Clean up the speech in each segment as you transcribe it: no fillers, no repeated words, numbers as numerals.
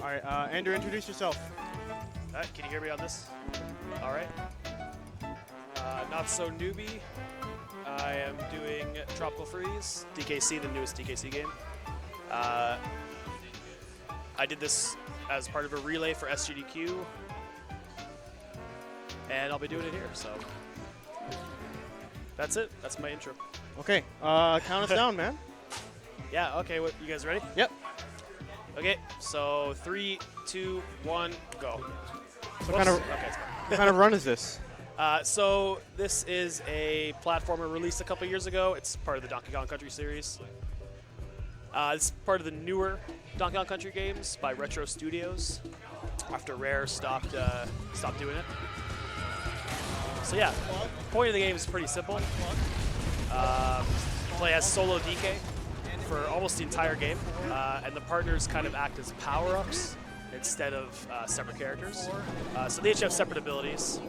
All right, Andrew, introduce yourself. Can you hear me on this? All right. NotSoNewby. I am doing Tropical Freeze, DKC, the newest DKC game. I did this as part of a relay for SGDQ, and I'll be doing it here, so that's it. That's my intro. Okay, count us down, man. Yeah, okay, what, you guys ready? Yep. Okay, so 3, 2, 1, go. What kind of run is this? So this is a platformer released a couple years ago. It's part of the Donkey Kong Country series. It's part of the newer Donkey Kong Country games by Retro Studios after Rare stopped doing it. So yeah, the point of the game is pretty simple. Play as solo DK for almost the entire game, and the partners kind of act as power-ups instead of separate characters. So they each have separate abilities,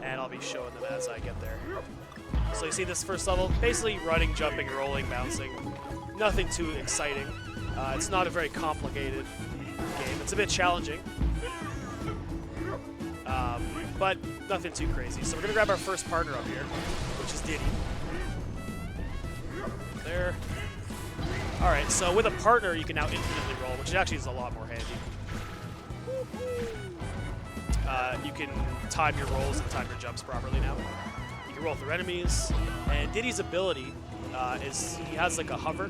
and I'll be showing them as I get there. So you see this first level, basically running, jumping, rolling, bouncing. Nothing too exciting. It's not a very complicated game. It's a bit challenging, but nothing too crazy. So we're gonna grab our first partner up here, which is Diddy. There. All right, so with a partner, you can now infinitely roll, which actually is a lot more handy. You can time your rolls and time your jumps properly now. You can roll through enemies, and Diddy's ability is he has like a hover.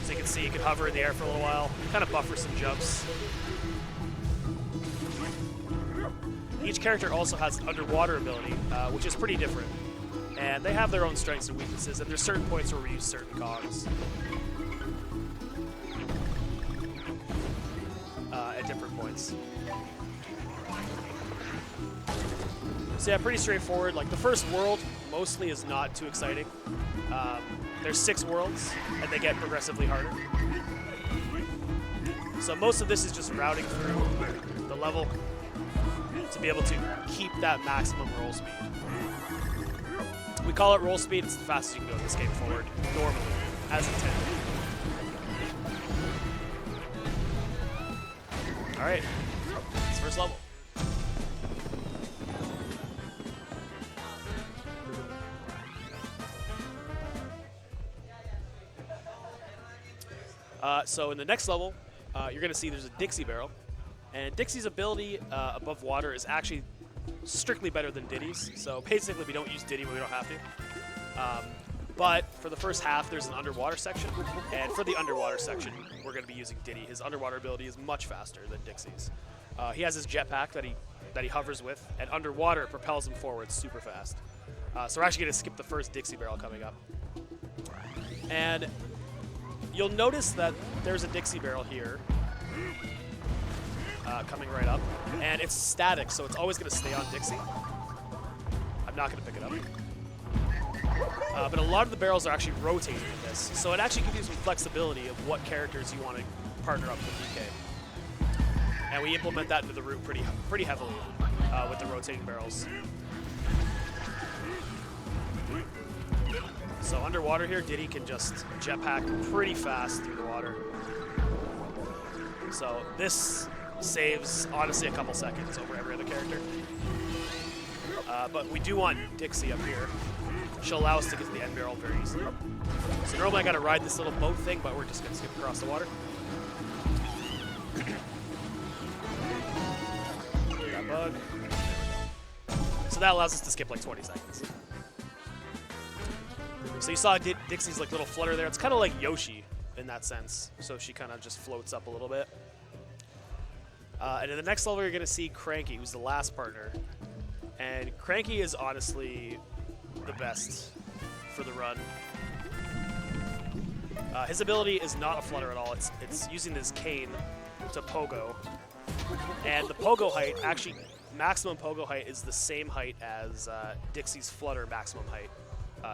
So you can see he can hover in the air for a little while, kind of buffer some jumps. Each character also has an underwater ability, which is pretty different. And they have their own strengths and weaknesses, and there's certain points where we use certain cogs at different points. So yeah, pretty straightforward. Like the first world mostly is not too exciting. There's 6 worlds, and they get progressively harder. So most of this is just routing through the level to be able to keep that maximum roll speed. We call it roll speed. It's the fastest you can go in this game forward, normally, as intended. All right, it's first level. So in the next level, you're going to see there's a Dixie barrel. And Dixie's ability above water is actually strictly better than Diddy's. So basically, we don't use Diddy when we don't have to. But for the first half, there's an underwater section. And for the underwater section, we're going to be using Diddy. His underwater ability is much faster than Dixie's. He has his jetpack that he hovers with, and underwater it propels him forward super fast. So we're actually going to skip the first Dixie barrel coming up. And you'll notice that there's a Dixie barrel here coming right up, and it's static, so it's always going to stay on Dixie. I'm not going to pick it up. But a lot of the barrels are actually rotating in this, so it actually gives you some flexibility of what characters you want to partner up with DK. And we implement that into the route pretty heavily with the rotating barrels. So underwater here, Diddy can just jetpack pretty fast through the water. So this saves, honestly, a couple seconds over every other character. But we do want Dixie up here. She'll allow us to get to the end barrel very easily. So normally I gotta ride this little boat thing, but we're just gonna skip across the water. That bug. So that allows us to skip like 20 seconds. So you saw Dixie's like little flutter there. It's kind of like Yoshi in that sense. So she kind of just floats up a little bit. And in the next level, you're going to see Cranky, who's the last partner. And Cranky is honestly the best for the run. His ability is not a flutter at all. It's using his cane to pogo. And the pogo height, actually, maximum pogo height is the same height as Dixie's flutter maximum height.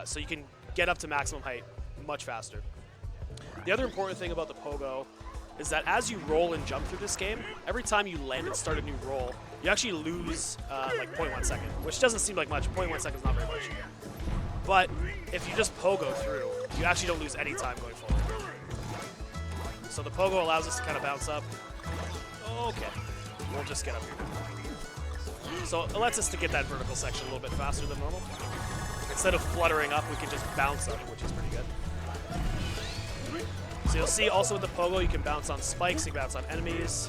So you can get up to maximum height much faster. The other important thing about the pogo is that as you roll and jump through this game, every time you land and start a new roll, you actually lose like 0.1 second, which doesn't seem like much. 0.1 second is not very much. But if you just pogo through, you actually don't lose any time going forward. So the pogo allows us to kind of bounce up. Okay, we'll just get up here. So it lets us to get that vertical section a little bit faster than normal. Instead of fluttering up, we can just bounce up, which is pretty good. So you'll see also with the pogo, you can bounce on spikes, you can bounce on enemies.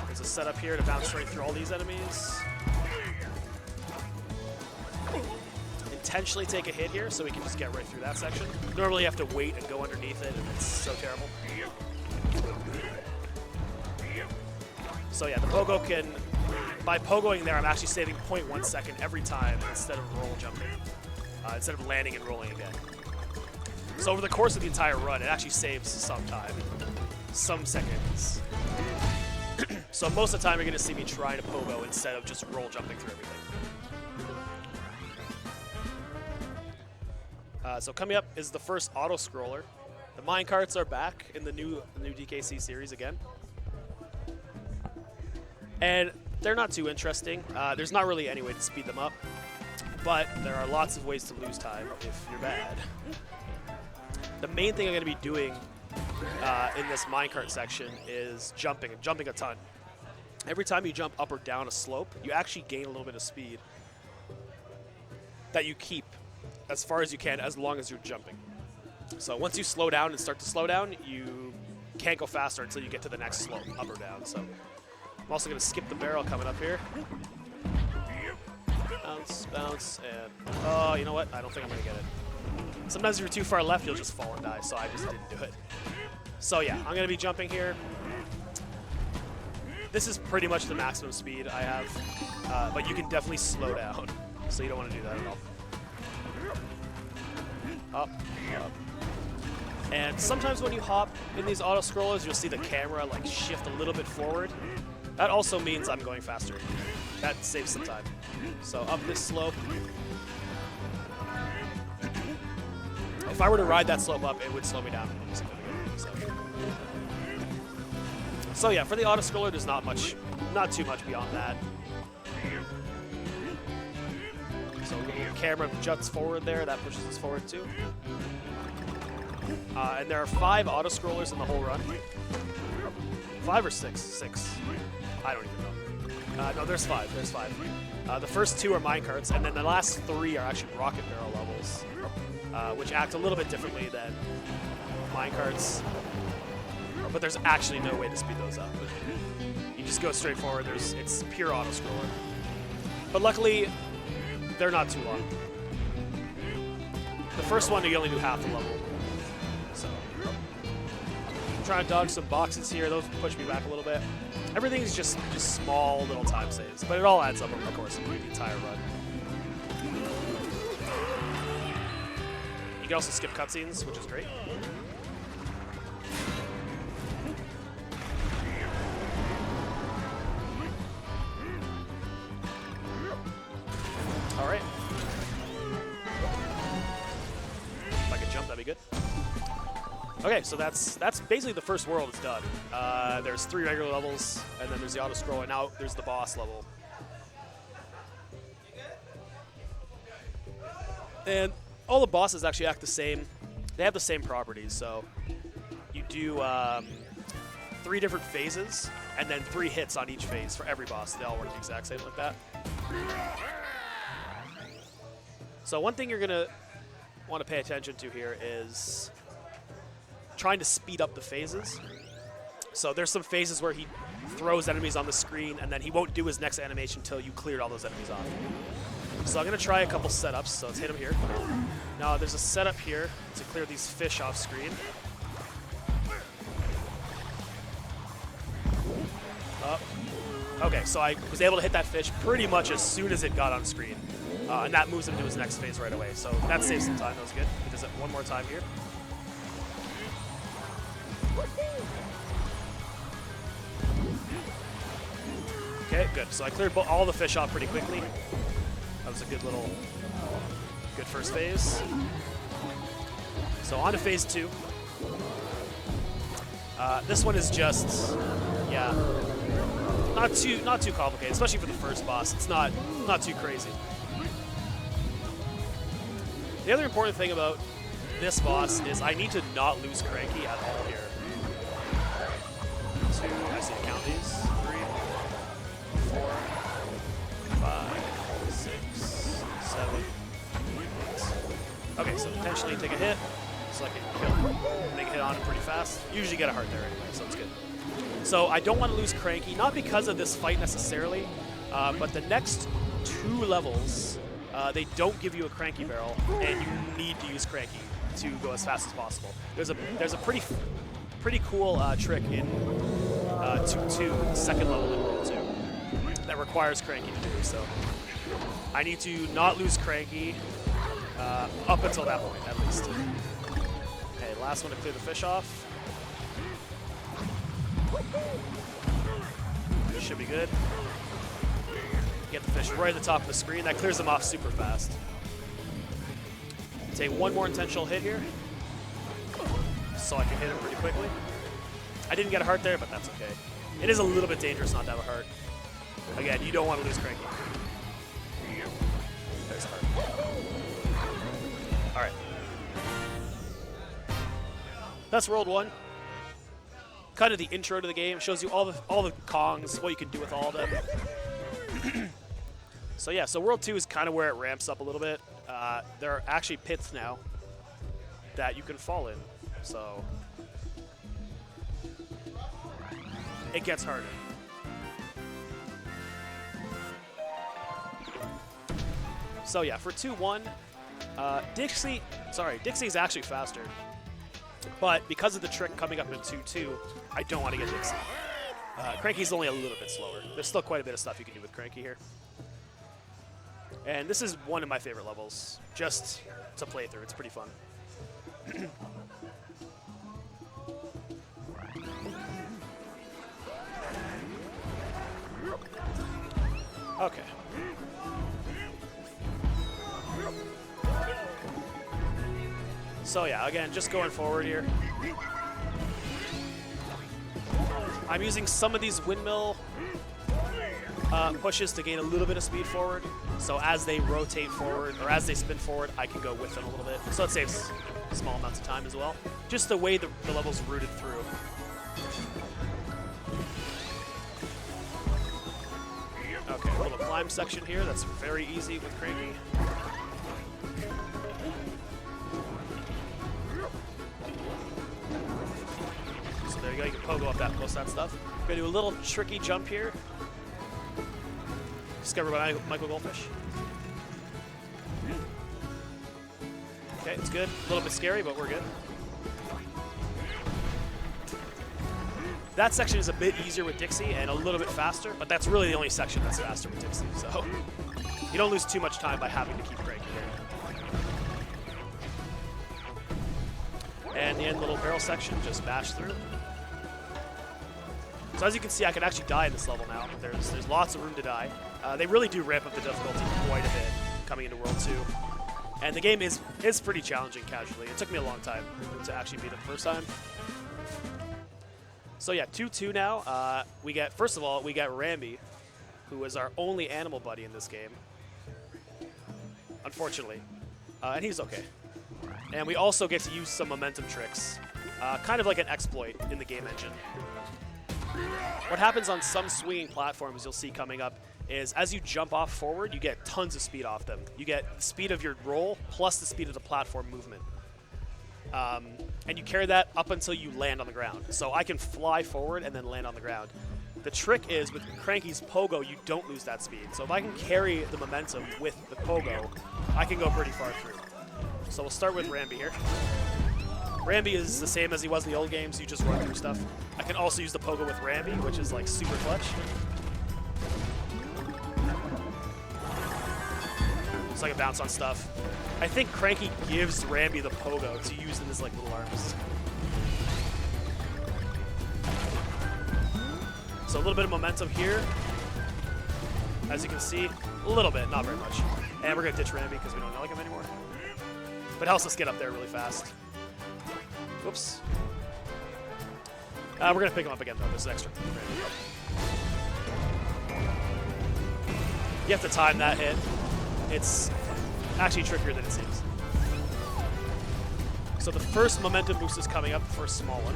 There's a setup here to bounce straight through all these enemies. Intentionally take a hit here so we can just get right through that section. Normally you have to wait and go underneath it, and it's so terrible. So yeah, the pogo can, by pogoing there, I'm actually saving 0.1 second every time instead of roll jumping, instead of landing and rolling again. So over the course of the entire run, it actually saves some time, some seconds. So most of the time, you're going to see me try to pogo instead of just roll jumping through everything. So coming up is the first auto-scroller. The minecarts are back in the new DKC series again. And they're not too interesting. There's not really any way to speed them up, but there are lots of ways to lose time if you're bad. The main thing I'm going to be doing in this minecart section is jumping a ton. Every time you jump up or down a slope, you actually gain a little bit of speed that you keep as far as you can as long as you're jumping. So once you slow down and start to slow down, you can't go faster until you get to the next slope, up or down. So I'm also going to skip the barrel coming up here. Bounce, bounce, and oh, you know what? I don't think I'm going to get it. Sometimes if you're too far left, you'll just fall and die, so I just didn't do it. So yeah, I'm going to be jumping here. This is pretty much the maximum speed I have, but you can definitely slow down, so you don't want to do that at all. Up, up. And sometimes when you hop in these auto-scrollers, you'll see the camera like shift a little bit forward. That also means I'm going faster. That saves some time. So up this slope. If I were to ride that slope up, it would slow me down significantly. So yeah, for the auto-scroller, there's not too much beyond that. So the camera juts forward there, that pushes us forward too. And there are 5 auto-scrollers in the whole run. 5 or 6? 6. I don't even know. No, there's 5. There's 5. The first 2 are minecarts, and then the last 3 are actually rocket barrel levels, which act a little bit differently than minecarts. But there's actually no way to speed those up. You just go straight forward. It's pure auto-scroller. But luckily, they're not too long. The first one, you only do half the level. So, I'm trying to dodge some boxes here. Those push me back a little bit. Everything's just small little time saves, but it all adds up over the course of the entire run. You can also skip cutscenes, which is great. All right. If I could jump, that'd be good. Okay, so that's basically the first world is done. There's 3 regular levels, and then there's the auto-scroll, and now there's the boss level. And all the bosses actually act the same. They have the same properties, so you do 3 different phases, and then 3 hits on each phase for every boss. They all work the exact same like that. So one thing you're going to want to pay attention to here is trying to speed up the phases. So there's some phases where he throws enemies on the screen, and then he won't do his next animation until you cleared all those enemies off. So I'm going to try a couple setups. So let's hit him here. Now there's a setup here to clear these fish off screen. Up. Okay, so I was able to hit that fish pretty much as soon as it got on screen. And that moves him to his next phase right away. So that saves some time. That was good. He does it one more time here. Okay, good. So I cleared all the fish off pretty quickly. That was a good first phase. So on to phase 2. This one is just, yeah, not too complicated, especially for the first boss. It's not too crazy. The other important thing about this boss is I need to not lose Cranky at all here. 2, I see to count these. 3, 4, 5, 6, 7, 8. Okay, so intentionally take a hit so I can kill, make a hit on him pretty fast. Usually get a heart there anyway, so it's good. So I don't want to lose Cranky, not because of this fight necessarily, but the next 2 levels, they don't give you a Cranky barrel, and you need to use Cranky to go as fast as possible. There's a pretty cool trick in 2-2, the second level in World 2, that requires Cranky to do. So I need to not lose Cranky up until that point, at least. Okay, last one to clear the fish off. Should be good. Get the fish right at the top of the screen. That clears them off super fast. Take one more intentional hit here, so I can hit him pretty quickly. I didn't get a heart there, but that's okay. It is a little bit dangerous not to have a heart. Again, you don't want to lose Cranky. There's a heart. All right. That's World 1. Kind of the intro to the game. Shows you all the Kongs, what you can do with all of them. So yeah, so World 2 is kind of where it ramps up a little bit. There are actually pits now that you can fall in, so it gets harder. So yeah, for 2-1, Dixie is actually faster. But because of the trick coming up in 2-2, I don't want to get Dixie. Cranky's only a little bit slower. There's still quite a bit of stuff you can do with Cranky here. And this is one of my favorite levels, just to play through. It's pretty fun. Okay. So yeah, again, just going forward here. I'm using some of these windmill pushes to gain a little bit of speed forward. So as they rotate forward, or as they spin forward, I can go with them a little bit. So it saves small amounts of time as well. Just the way the level's routed through. Okay, a little climb section here. That's very easy with Cranky. So there you go. You can pogo up most of that stuff. We're going to do a little tricky jump here. Discovered by Michael Goldfish. Okay, it's good. A little bit scary, but we're good. That section is a bit easier with Dixie and a little bit faster, but that's really the only section that's faster with Dixie. So you don't lose too much time by having to keep Cranky here. And the end little barrel section, just bash through. So as you can see, I can actually die in this level now. There's lots of room to die. They really do ramp up the difficulty quite a bit coming into World 2. And the game is pretty challenging casually. It took me a long time to actually beat it the first time. So yeah, 2-2 now. First of all, we get Rambi, who is our only animal buddy in this game. Unfortunately. And he's okay. And we also get to use some momentum tricks. Kind of like an exploit in the game engine. What happens on some swinging platforms you'll see coming up is as you jump off forward, you get tons of speed off them. You get the speed of your roll plus the speed of the platform movement. And you carry that up until you land on the ground. So I can fly forward and then land on the ground. The trick is with Cranky's pogo, you don't lose that speed. So if I can carry the momentum with the pogo, I can go pretty far through. So we'll start with Rambi here. Rambi is the same as he was in the old games, you just run through stuff. I can also use the pogo with Rambi, which is like super clutch. So I can bounce on stuff. I think Cranky gives Rambi the pogo to use in his like little arms. So a little bit of momentum here. As you can see, a little bit, not very much. And we're gonna ditch Rambi because we don't like him anymore. But it helps us get up there really fast. Whoops. We're going to pick him up again, though. This is extra. You have to time that hit. It's actually trickier than it seems. So the first momentum boost is coming up, the first small one.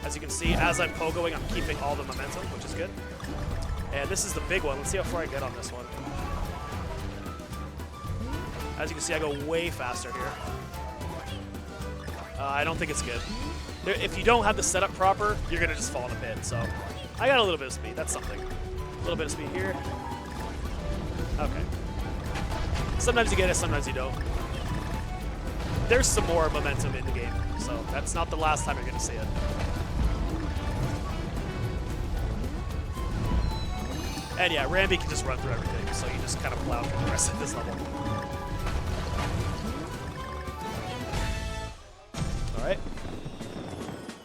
As you can see, as I'm pogoing, I'm keeping all the momentum, which is good. And this is the big one. Let's see how far I get on this one. As you can see, I go way faster here. I don't think it's good. If you don't have the setup proper, you're going to just fall in a pit. So I got a little bit of speed. That's something. A little bit of speed here. Okay. Sometimes you get it, sometimes you don't. There's some more momentum in the game, so that's not the last time you're going to see it. And yeah, Rambi can just run through everything, so you just kind of plow through the rest of this level. All right.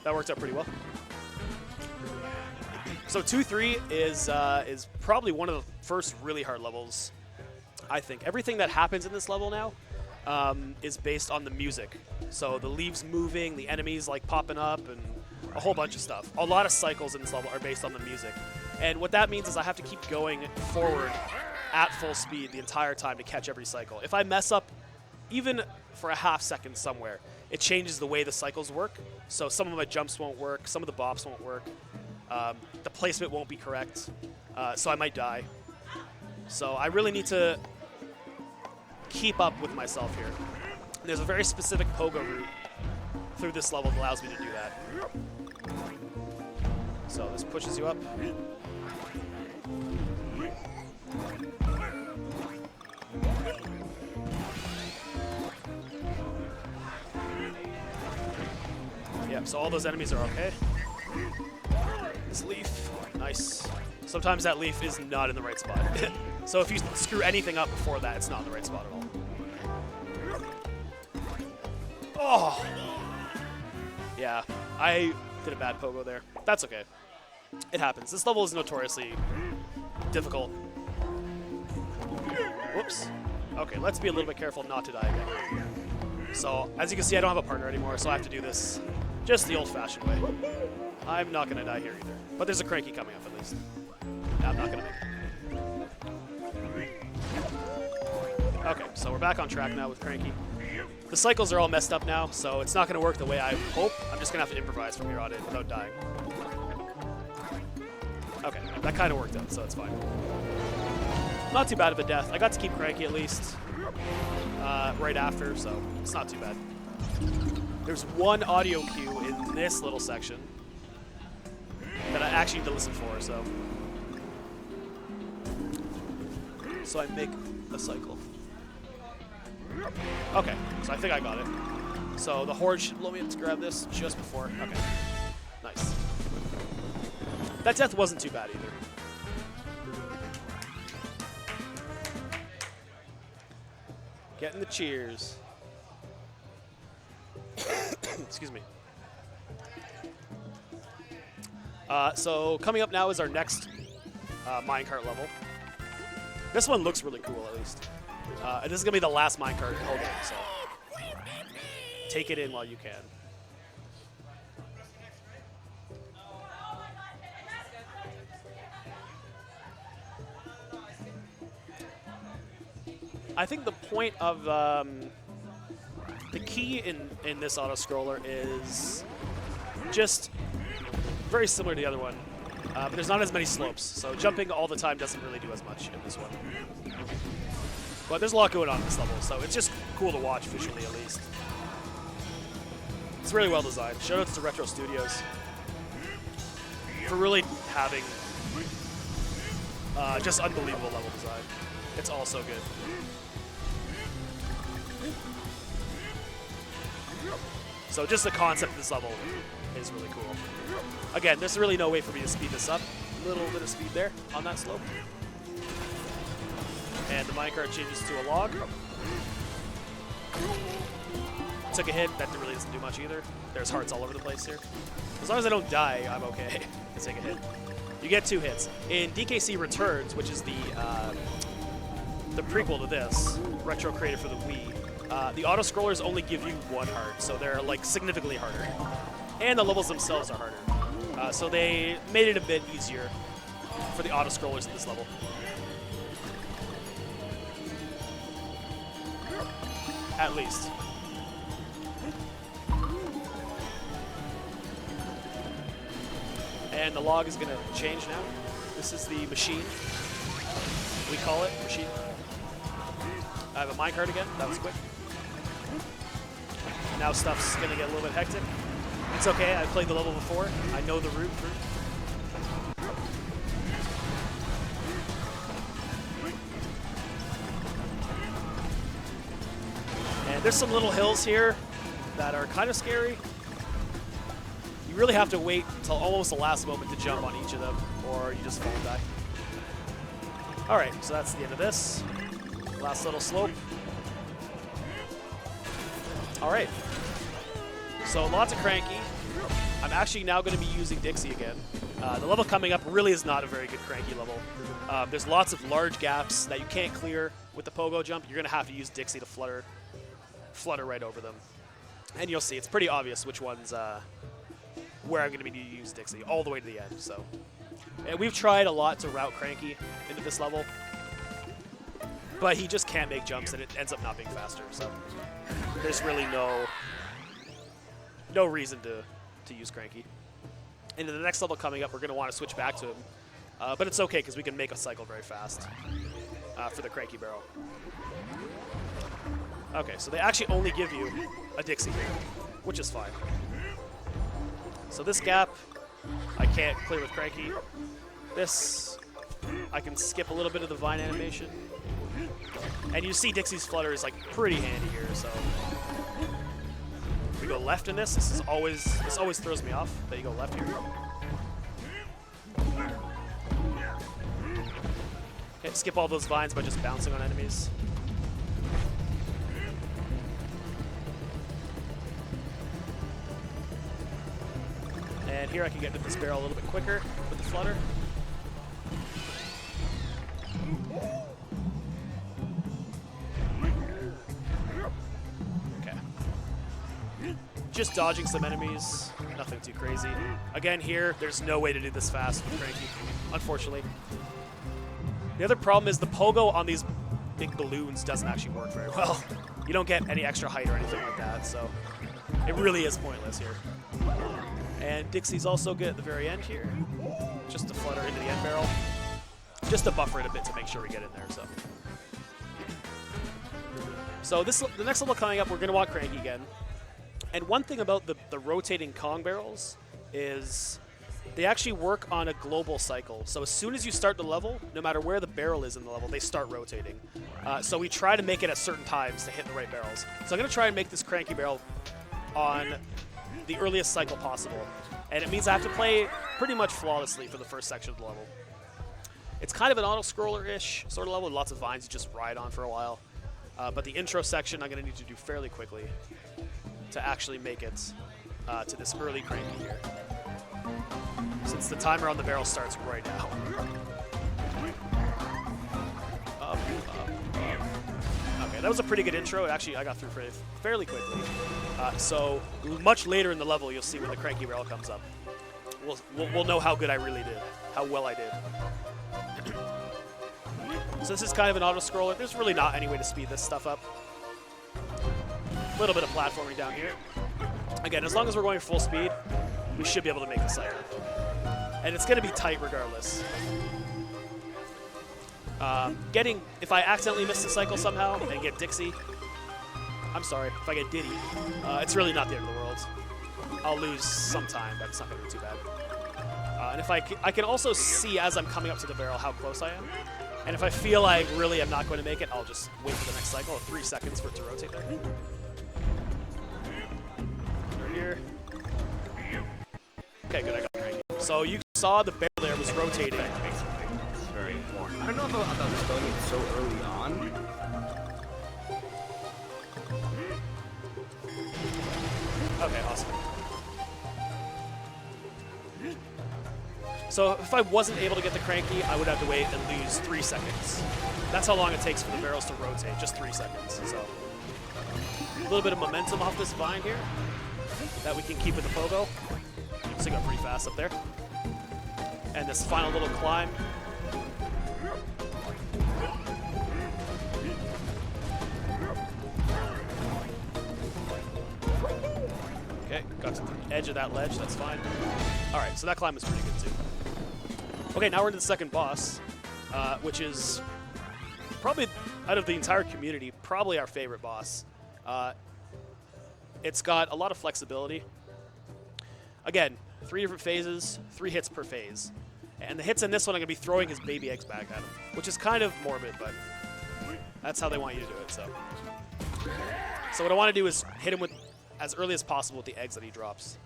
That worked out pretty well. So 2-3 is probably one of the first really hard levels, I think. Everything that happens in this level now is based on the music. So the leaves moving, the enemies like popping up, and a whole bunch of stuff. A lot of cycles in this level are based on the music. And what that means is I have to keep going forward at full speed the entire time to catch every cycle. If I mess up even for a half second somewhere, it changes the way the cycles work. So some of my jumps won't work, some of the bops won't work, the placement won't be correct, so I might die. So I really need to keep up with myself here. There's a very specific pogo route through this level that allows me to do that. So this pushes you up. Yep, so all those enemies are okay. This leaf, nice. Sometimes that leaf is not in the right spot. So if you screw anything up before that, it's not in the right spot at all. Oh! Yeah, I did a bad pogo there. That's okay. It happens. This level is notoriously difficult. Whoops. Okay, let's be a little bit careful not to die again. So, as you can see, I don't have a partner anymore, so I have to do this just the old-fashioned way. I'm not going to die here either. But there's a cranky coming up at least. No, I'm not going to make it. Okay, so we're back on track now with Cranky. The cycles are all messed up now, so it's not going to work the way I hope. I'm just going to have to improvise from here on in without dying. Okay, that kind of worked out, so it's fine. Not too bad of a death. I got to keep Cranky at least right after, so it's not too bad. There's one audio cue in this little section that I actually need to listen for, so I make a cycle. Okay, so I think I got it. So the Horde should blow me up to grab this just before. Okay, nice. That death wasn't too bad either. Getting the cheers. Excuse me. So coming up now is our next minecart level. This one looks really cool, at least. And this is going to be the last minecart in the whole game, so take it in while you can. I think the point of the key in this auto-scroller is just very similar to the other one, but there's not as many slopes, so jumping all the time doesn't really do as much in this one. But there's a lot going on in this level, so it's just cool to watch visually, at least. It's really well designed. Shout outs to Retro Studios for really having just unbelievable level design. It's all so good. So just the concept of this level is really cool. Again, there's really no way for me to speed this up. A little bit of speed there on that slope. And the minecart changes to a log. Took a hit. That really doesn't do much either. There's hearts all over the place here. As long as I don't die, I'm okay to take a hit. You get 2 hits. In DKC Returns, which is the prequel to this, retro created for the Wii, the auto-scrollers only give you 1 heart, so they're like significantly harder. And the levels themselves are harder. So they made it a bit easier for the auto-scrollers in this level. At least. And the log is going to change now. This is the machine. We call it machine. I have a minecart again. That was quick. Now stuff's going to get a little bit hectic. It's okay. I played the level before. I know the route through. And there's some little hills here that are kind of scary. You really have to wait until almost the last moment to jump on each of them, or you just fall and die. All right, so that's the end of this. Last little slope. All right. So lots of cranky. I'm actually now going to be using Dixie again. The level coming up really is not a very good cranky level. There's lots of large gaps that you can't clear with the pogo jump. You're going to have to use Dixie to flutter right over them. And you'll see, it's pretty obvious which ones, where I'm going to be using Dixie all the way to the end. So, and we've tried a lot to route Cranky into this level, but he just can't make jumps, and it ends up not being faster. So there's really no reason to use Cranky. And in the next level coming up, we're going to want to switch back to him, but it's okay because we can make a cycle very fast for the Cranky barrel. Okay, so they actually only give you a Dixie here, which is fine. So this gap, I can't clear with Cranky. This, I can skip a little bit of the vine animation. And you see Dixie's flutter is like pretty handy here, so. If we go left in this always throws me off that you go left here. Okay, skip all those vines by just bouncing on enemies. And here I can get into this barrel a little bit quicker with the flutter. Okay. Just dodging some enemies, nothing too crazy. Again here, there's no way to do this fast with Cranky, unfortunately. The other problem is the pogo on these big balloons doesn't actually work very well. You don't get any extra height or anything like that, so it really is pointless here. And Dixie's also good at the very end here, just to flutter into the end barrel, just to buffer it a bit to make sure we get in there. So the next level coming up, we're going to want Cranky again. And one thing about the rotating Kong barrels is they actually work on a global cycle. So as soon as you start the level, no matter where the barrel is in the level, they start rotating. So we try to make it at certain times to hit the right barrels. So I'm going to try and make this Cranky barrel on the earliest cycle possible. And it means I have to play pretty much flawlessly for the first section of the level. It's kind of an auto-scroller-ish sort of level with lots of vines you just ride on for a while. But the intro section I'm going to need to do fairly quickly to actually make it to this early Cranky here. Since the timer on the barrel starts right now. Up, up, up. Okay, that was a pretty good intro. Actually, I got through fairly quickly. So much later in the level, you'll see when the Cranky barrel comes up. We'll know how good I really did, how well I did. So this is kind of an auto-scroller. There's really not any way to speed this stuff up. A little bit of platforming down here. Again, as long as we're going full speed, we should be able to make the cycle. And it's going to be tight regardless. If I accidentally miss the cycle somehow and get Dixie, I'm sorry, if I get Diddy, it's really not the end of the world. I'll lose some time, but it's not going to be too bad. And if I can also see as I'm coming up to the barrel how close I am. And if I feel like really I'm not going to make it, I'll just wait for the next cycle, 3 seconds for it to rotate there. Over here. Okay, good, I got Cranky. So you saw the barrel there was rotating. It's very important. I don't know about starting it so early on. Okay, awesome. So if I wasn't able to get the Cranky, I would have to wait and lose 3 seconds. That's how long it takes for the barrels to rotate, just 3 seconds. So a little bit of momentum off this vine here that we can keep with the pogo. So you got pretty fast up there. And this final little climb. Okay, got to the edge of that ledge, that's fine. All right, so that climb was pretty good too. Okay, now we're into the second boss, which is probably, out of the entire community, probably our favorite boss. It's got a lot of flexibility. Again, 3 different phases, 3 hits per phase. And the hits in this one, I'm going to be throwing his baby eggs back at him, which is kind of morbid, but that's how they want you to do it. So what I want to do is hit him with as early as possible with the eggs that he drops.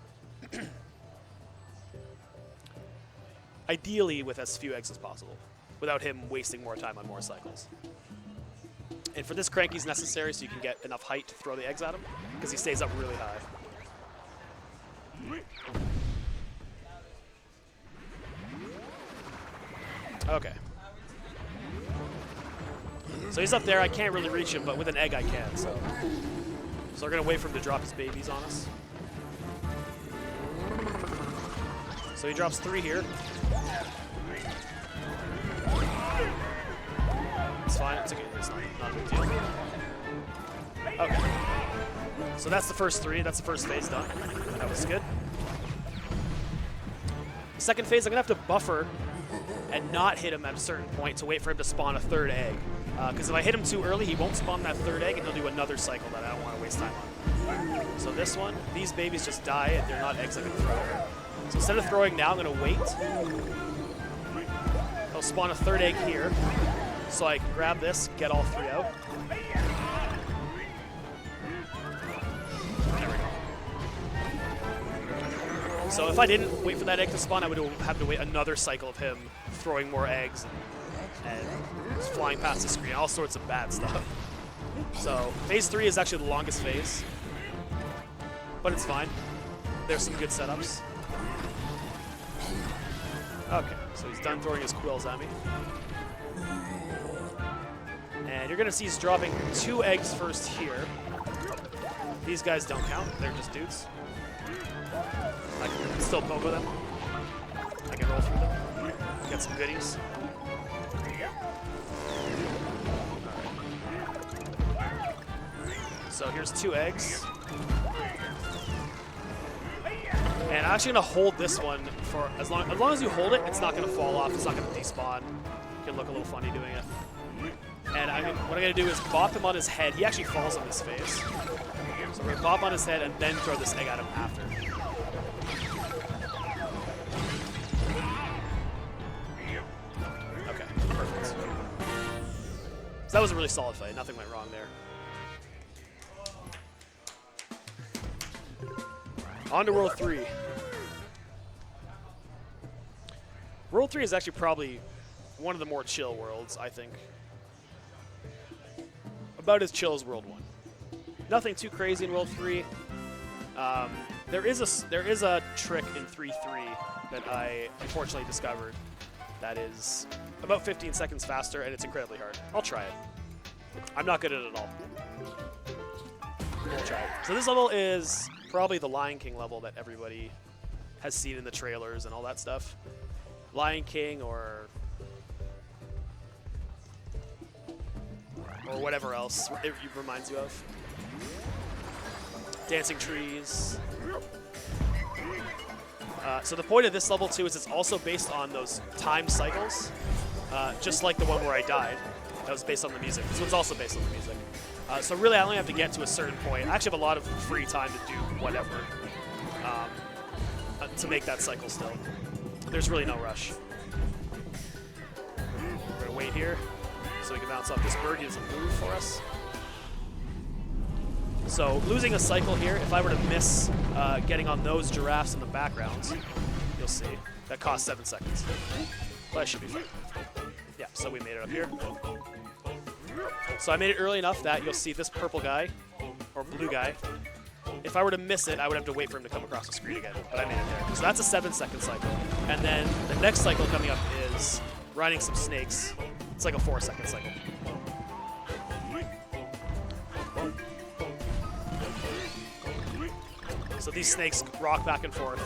Ideally with as few eggs as possible, without him wasting more time on more cycles. And for this, Cranky's necessary so you can get enough height to throw the eggs at him, because he stays up really high. Okay. So he's up there. I can't really reach him, but with an egg I can. So we're going to wait for him to drop his babies on us. So he drops 3 here. It's fine. It's okay. It's not a big deal. Okay. So that's the first 3. That's the first phase done. That was good. The second phase, I'm going to have to buffer and not hit him at a certain point to wait for him to spawn a 3rd egg. Because if I hit him too early, he won't spawn that 3rd egg, and he'll do another cycle that I don't want to waste time on. So this one, these babies just die, and they're not eggs I can throw. So instead of throwing now, I'm going to wait. He'll spawn a 3rd egg here, so I can grab this, get all 3 out. There we go. So if I didn't wait for that egg to spawn, I would have to wait another cycle of him throwing more eggs and flying past the screen, all sorts of bad stuff. So phase 3 is actually the longest phase, but it's fine. There's some good setups. Okay, so he's done throwing his quills at me. And you're gonna see he's dropping 2 eggs first here. These guys don't count, they're just dudes. I can still pogo them. I can roll through them. Get some goodies. So here's 2 eggs. And I'm actually gonna hold this one for as long as you hold it, it's not gonna fall off, it's not gonna despawn. You can look a little funny doing it. And what I'm gonna do is bop him on his head. He actually falls on his face. So we're gonna bop on his head and then throw this egg at him after. Okay, perfect. So that was a really solid fight. Nothing went wrong there. On to World 3. World 3 is actually probably one of the more chill worlds, I think. About as chill as World 1. Nothing too crazy in World 3. There is a trick in 3.3 that I unfortunately discovered that is about 15 seconds faster, and it's incredibly hard. I'll try it. I'm not good at it at all. We'll try it. So this level is probably the Lion King level that everybody has seen in the trailers and all that stuff. Lion King or whatever else it reminds you of. Dancing trees. So the point of this level too is it's also based on those time cycles, just like the one where I died. That was based on the music. This one's also based on the music. So really, I only have to get to a certain point. I actually have a lot of free time to do whatever to make that cycle still. There's really no rush. We're going to wait here so we can bounce off this bird. He doesn't move for us. So losing a cycle here, if I were to miss getting on those giraffes in the background, you'll see, that costs 7 seconds. But I should be fine. Yeah, so we made it up here. So I made it early enough that you'll see this purple guy, or blue guy. If I were to miss it, I would have to wait for him to come across the screen again, but I made it there. So that's a 7-second cycle. And then the next cycle coming up is riding some snakes. It's like a 4-second cycle. So these snakes rock back and forth.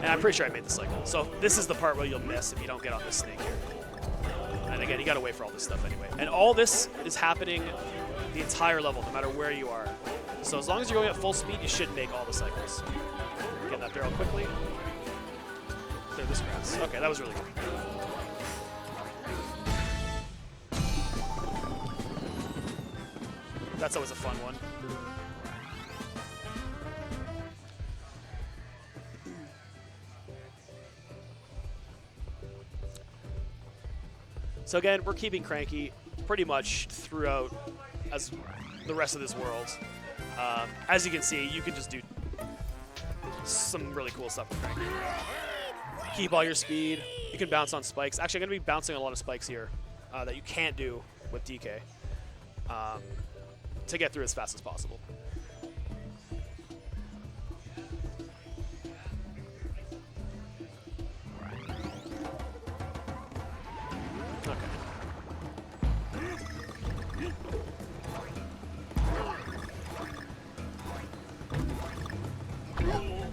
And I'm pretty sure I made the cycle. So this is the part where you'll miss if you don't get on this snake here. And again, you got to wait for all this stuff anyway. And all this is happening the entire level, no matter where you are. So as long as you're going at full speed, you should make all the cycles. Get that barrel quickly. Clear this grass. Okay, that was really good. That's always a fun one. So again, we're keeping cranky pretty much throughout as the rest of this world. As you can see, you can just do some really cool stuff with cranky. Keep all your speed. You can bounce on spikes. Actually, I'm going to be bouncing a lot of spikes here that you can't do with DK to get through as fast as possible.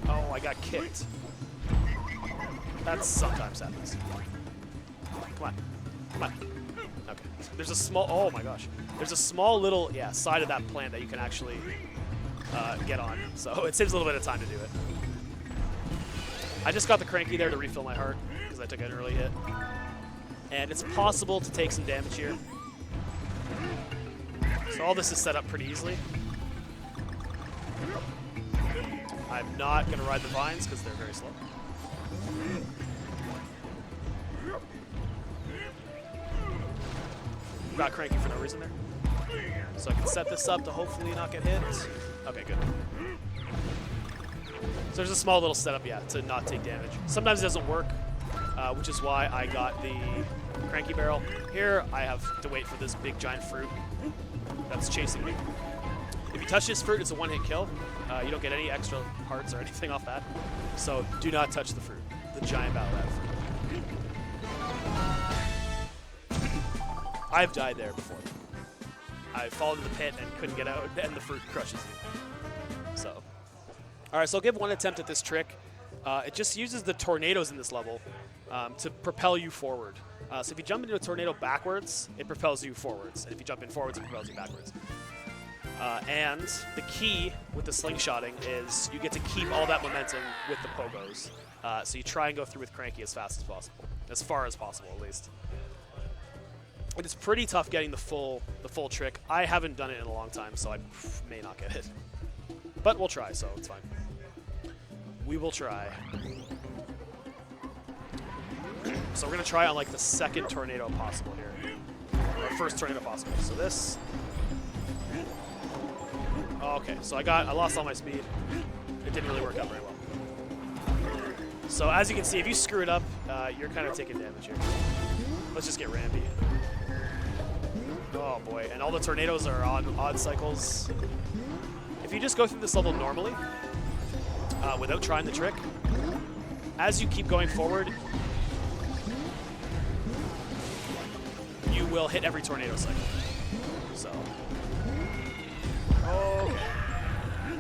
Oh, I got kicked. That sometimes happens. Come on. Come on. Okay. There's a small, oh my gosh. There's a small little, yeah, side of that plant that you can actually get on. So it saves a little bit of time to do it. I just got the cranky there to refill my heart because I took an early hit. And it's possible to take some damage here. So all this is set up pretty easily. I'm not going to ride the vines because they're very slow. Got cranky for no reason there. So I can set this up to hopefully not get hit. Okay, good. So there's a small little setup, yeah, to not take damage. Sometimes it doesn't work, which is why I got the cranky barrel. Here, I have to wait for this big giant fruit that's chasing me. If you touch this fruit, it's a one-hit kill. You don't get any extra hearts or anything off that. So do not touch the fruit, the giant battle rat fruit. I've died there before. I fall into the pit and couldn't get out, and the fruit crushes you. So, all right, so I'll give one attempt at this trick. It just uses the tornadoes in this level to propel you forward. So if you jump into a tornado backwards, it propels you forwards. And if you jump in forwards, it propels you backwards. And the key with the slingshotting is you get to keep all that momentum with the pogos. So you try and go through with cranky as fast as possible, as far as possible at least. And it's pretty tough getting the full trick. I haven't done it in a long time, so I may not get it. But we'll try, so it's fine. We will try. So we're gonna try on like the second tornado possible here. Or first tornado possible. So this. Okay, so I lost all my speed. It didn't really work out very well. So as you can see, if you screw it up, you're kind of taking damage here. Let's just get Ramby. Oh boy, and all the tornadoes are on odd cycles. If you just go through this level normally, without trying the trick, as you keep going forward, you will hit every tornado cycle. So, okay.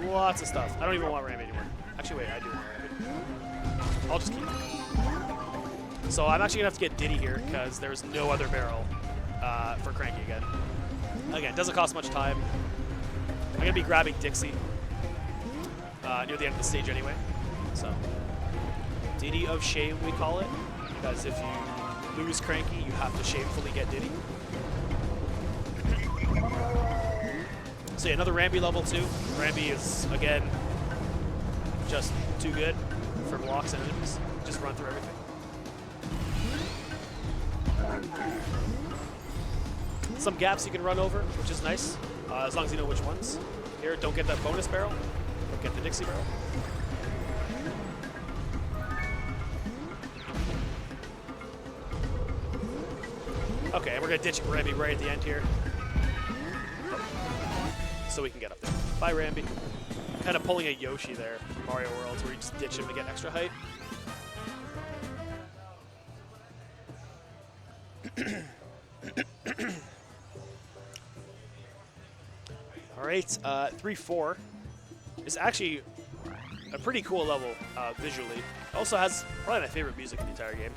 Lots of stuff. I don't even want Ramby anymore. Actually, wait, I do want Ramby. I'll just keep it. So I'm actually going to have to get Diddy here because there's no other barrel for Cranky again. Again, it doesn't cost much time. I'm going to be grabbing Dixie near the end of the stage anyway. So, Diddy of Shame, we call it, because if you lose Cranky, you have to shamefully get Diddy. So yeah, another Ramby level 2. Ramby is, again, just too good for blocks and enemies. Just run through everything. Some gaps you can run over, which is nice, as long as you know which ones. Here, don't get that bonus barrel. Don't get the Dixie barrel. Okay, and we're going to ditch Ramby right at the end here. So we can get up there. Bye, Ramby. Kind of pulling a Yoshi there from Mario World, where you just ditch him to get extra height. All right, 3-4 is actually a pretty cool level visually. It also has probably my favorite music in the entire game.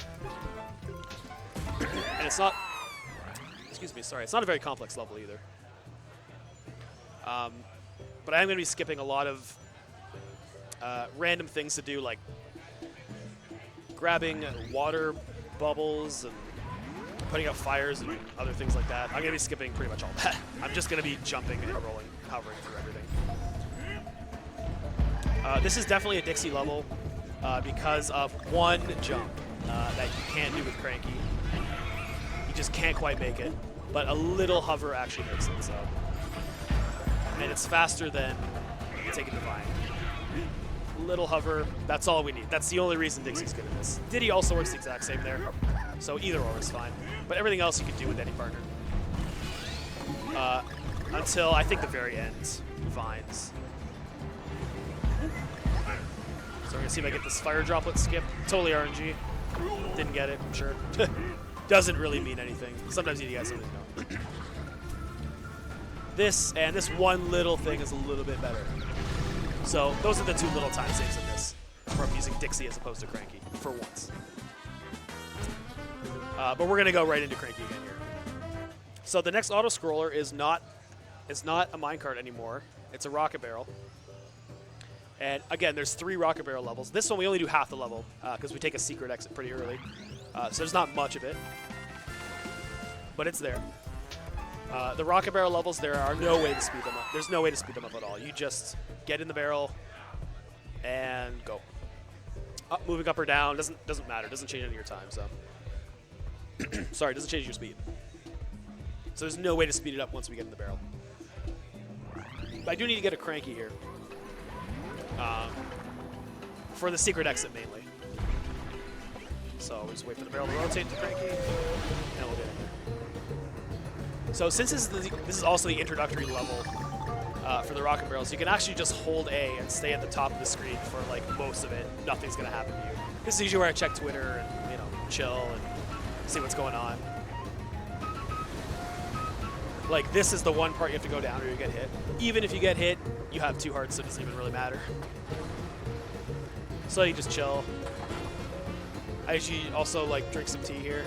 And it's not excuse me, sorry. It's not a very complex level either. But I am going to be skipping a lot of random things to do, like grabbing water bubbles and putting out fires and other things like that. I'm going to be skipping pretty much all that. I'm just going to be jumping and rolling, hovering through everything. This is definitely a Dixie level because of one jump that you can't do with Cranky. You just can't quite make it, but a little hover actually makes it. So, and it's faster than taking Divine. Little hover, that's all we need. That's the only reason Dixie's good at this. Diddy also works the exact same there, so either or is fine. But everything else you can do with any partner. Until I think the very end, Vines. So we're gonna see if I get this fire droplet skip. Totally RNG. Didn't get it, I'm sure. Doesn't really mean anything. Sometimes you get something to know. This and this one little thing is a little bit better. So those are the two little time saves in this from using Dixie as opposed to Cranky for once. But we're gonna go right into Cranky again here. So the next auto scroller is not a minecart anymore. It's a rocket barrel. And again, there's 3 rocket barrel levels. This one we only do half the level because we take a secret exit pretty early. So there's not much of it, but it's there. The rocket barrel levels, there are no way to speed them up. There's no way to speed them up at all. You just get in the barrel and go. Moving up or down doesn't matter. Doesn't change any of your time. So sorry, doesn't change your speed. So there's no way to speed it up once we get in the barrel. But I do need to get a Cranky here. For the secret exit mainly. So we'll just wait for the barrel to rotate to Cranky, and we'll get in here. So since this is also the introductory level for the rocket barrels, you can actually just hold A and stay at the top of the screen for like most of it. Nothing's gonna happen to you. This is usually where I check Twitter and chill and see what's going on. Like this is the one part you have to go down or you get hit. Even if you get hit, you have 2 hearts, so it doesn't even really matter. So you just chill. I usually also like drink some tea here.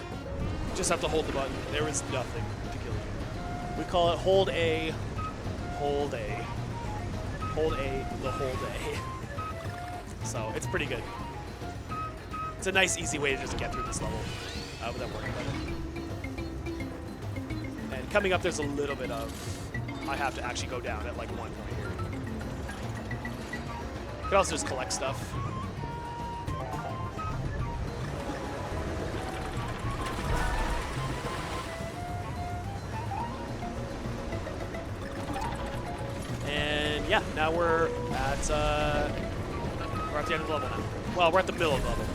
Just have to hold the button. There is nothing to kill you. We call it hold A, hold A, hold A, the hold A. So it's pretty good. It's a nice, easy way to just get through this level without worrying about it. And coming up, there's a little bit of I have to actually go down at like 1 point here. You can also just collect stuff. And yeah, now we're at the end of the level now. Well, we're at the middle of the level,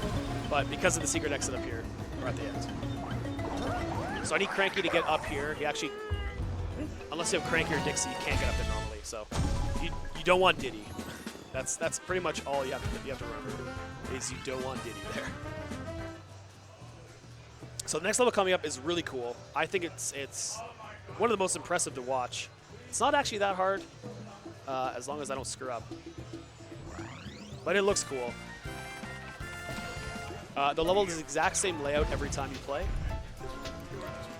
but because of the secret exit up here, we're at the end. So I need Cranky to get up here. He actually, unless you have Cranky or Dixie, you can't get up there normally. So you don't want Diddy. That's pretty much all you have to remember is you don't want Diddy there. So the next level coming up is really cool. I think it's one of the most impressive to watch. It's not actually that hard, as long as I don't screw up. But it looks cool. The level is the exact same layout every time you play.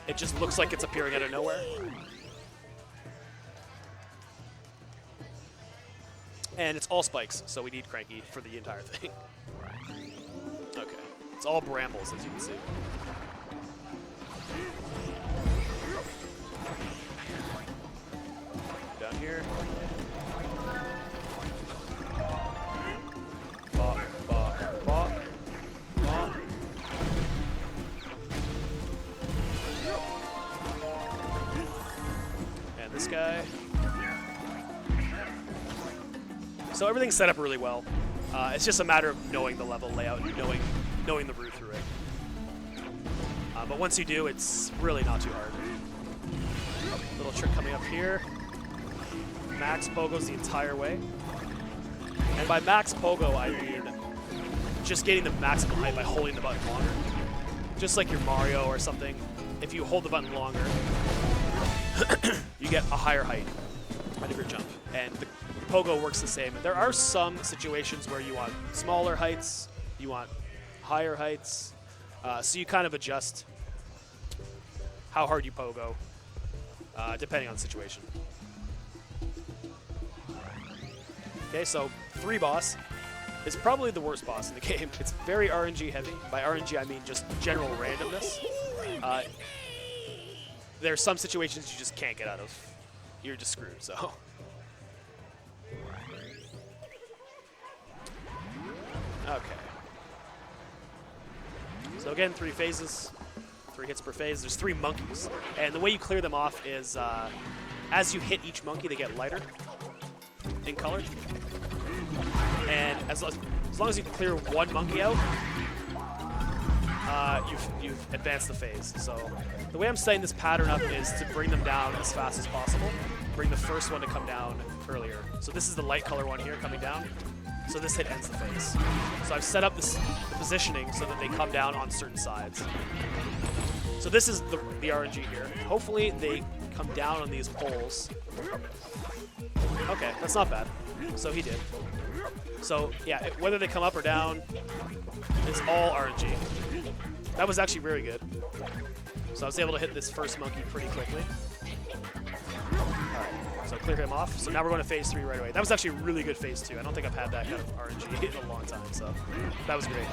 It just looks like it's appearing out of nowhere. And it's all spikes, so we need Cranky for the entire thing. Okay. It's all brambles, as you can see. Down here. Bop, bop, bop, bop. And this guy. So everything's set up really well. It's just a matter of knowing the level layout, knowing the route through it. But once you do, it's really not too hard. Little trick coming up here. Max pogos the entire way. And by max pogo, I mean just getting the maximum height by holding the button longer. Just like your Mario or something, if you hold the button longer, you get a higher height out of your jump. And the pogo works the same. There are some situations where you want smaller heights, you want higher heights, so you kind of adjust how hard you pogo, depending on the situation. Okay, so 3 boss is probably the worst boss in the game. It's very RNG heavy. By RNG, I mean just general randomness. There are some situations you just can't get out of. You're just screwed, so. Okay. So again, 3 phases, 3 hits per phase. There's 3 monkeys. And the way you clear them off is as you hit each monkey, they get lighter in color. And as long as you clear 1 monkey out, you've advanced the phase. So the way I'm setting this pattern up is to bring them down as fast as possible. Bring the first one to come down earlier. So this is the light color one here coming down. So this hit ends the phase. So I've set up the positioning so that they come down on certain sides. So this is the RNG here. Hopefully they come down on these poles. Okay, that's not bad. So he did. So yeah, whether they come up or down, it's all RNG. That was actually very good. So I was able to hit this first monkey pretty quickly. Alright, so clear him off. So now we're going to phase 3 right away. That was actually a really good phase 2. I don't think I've had that kind of RNG in a long time, so that was great.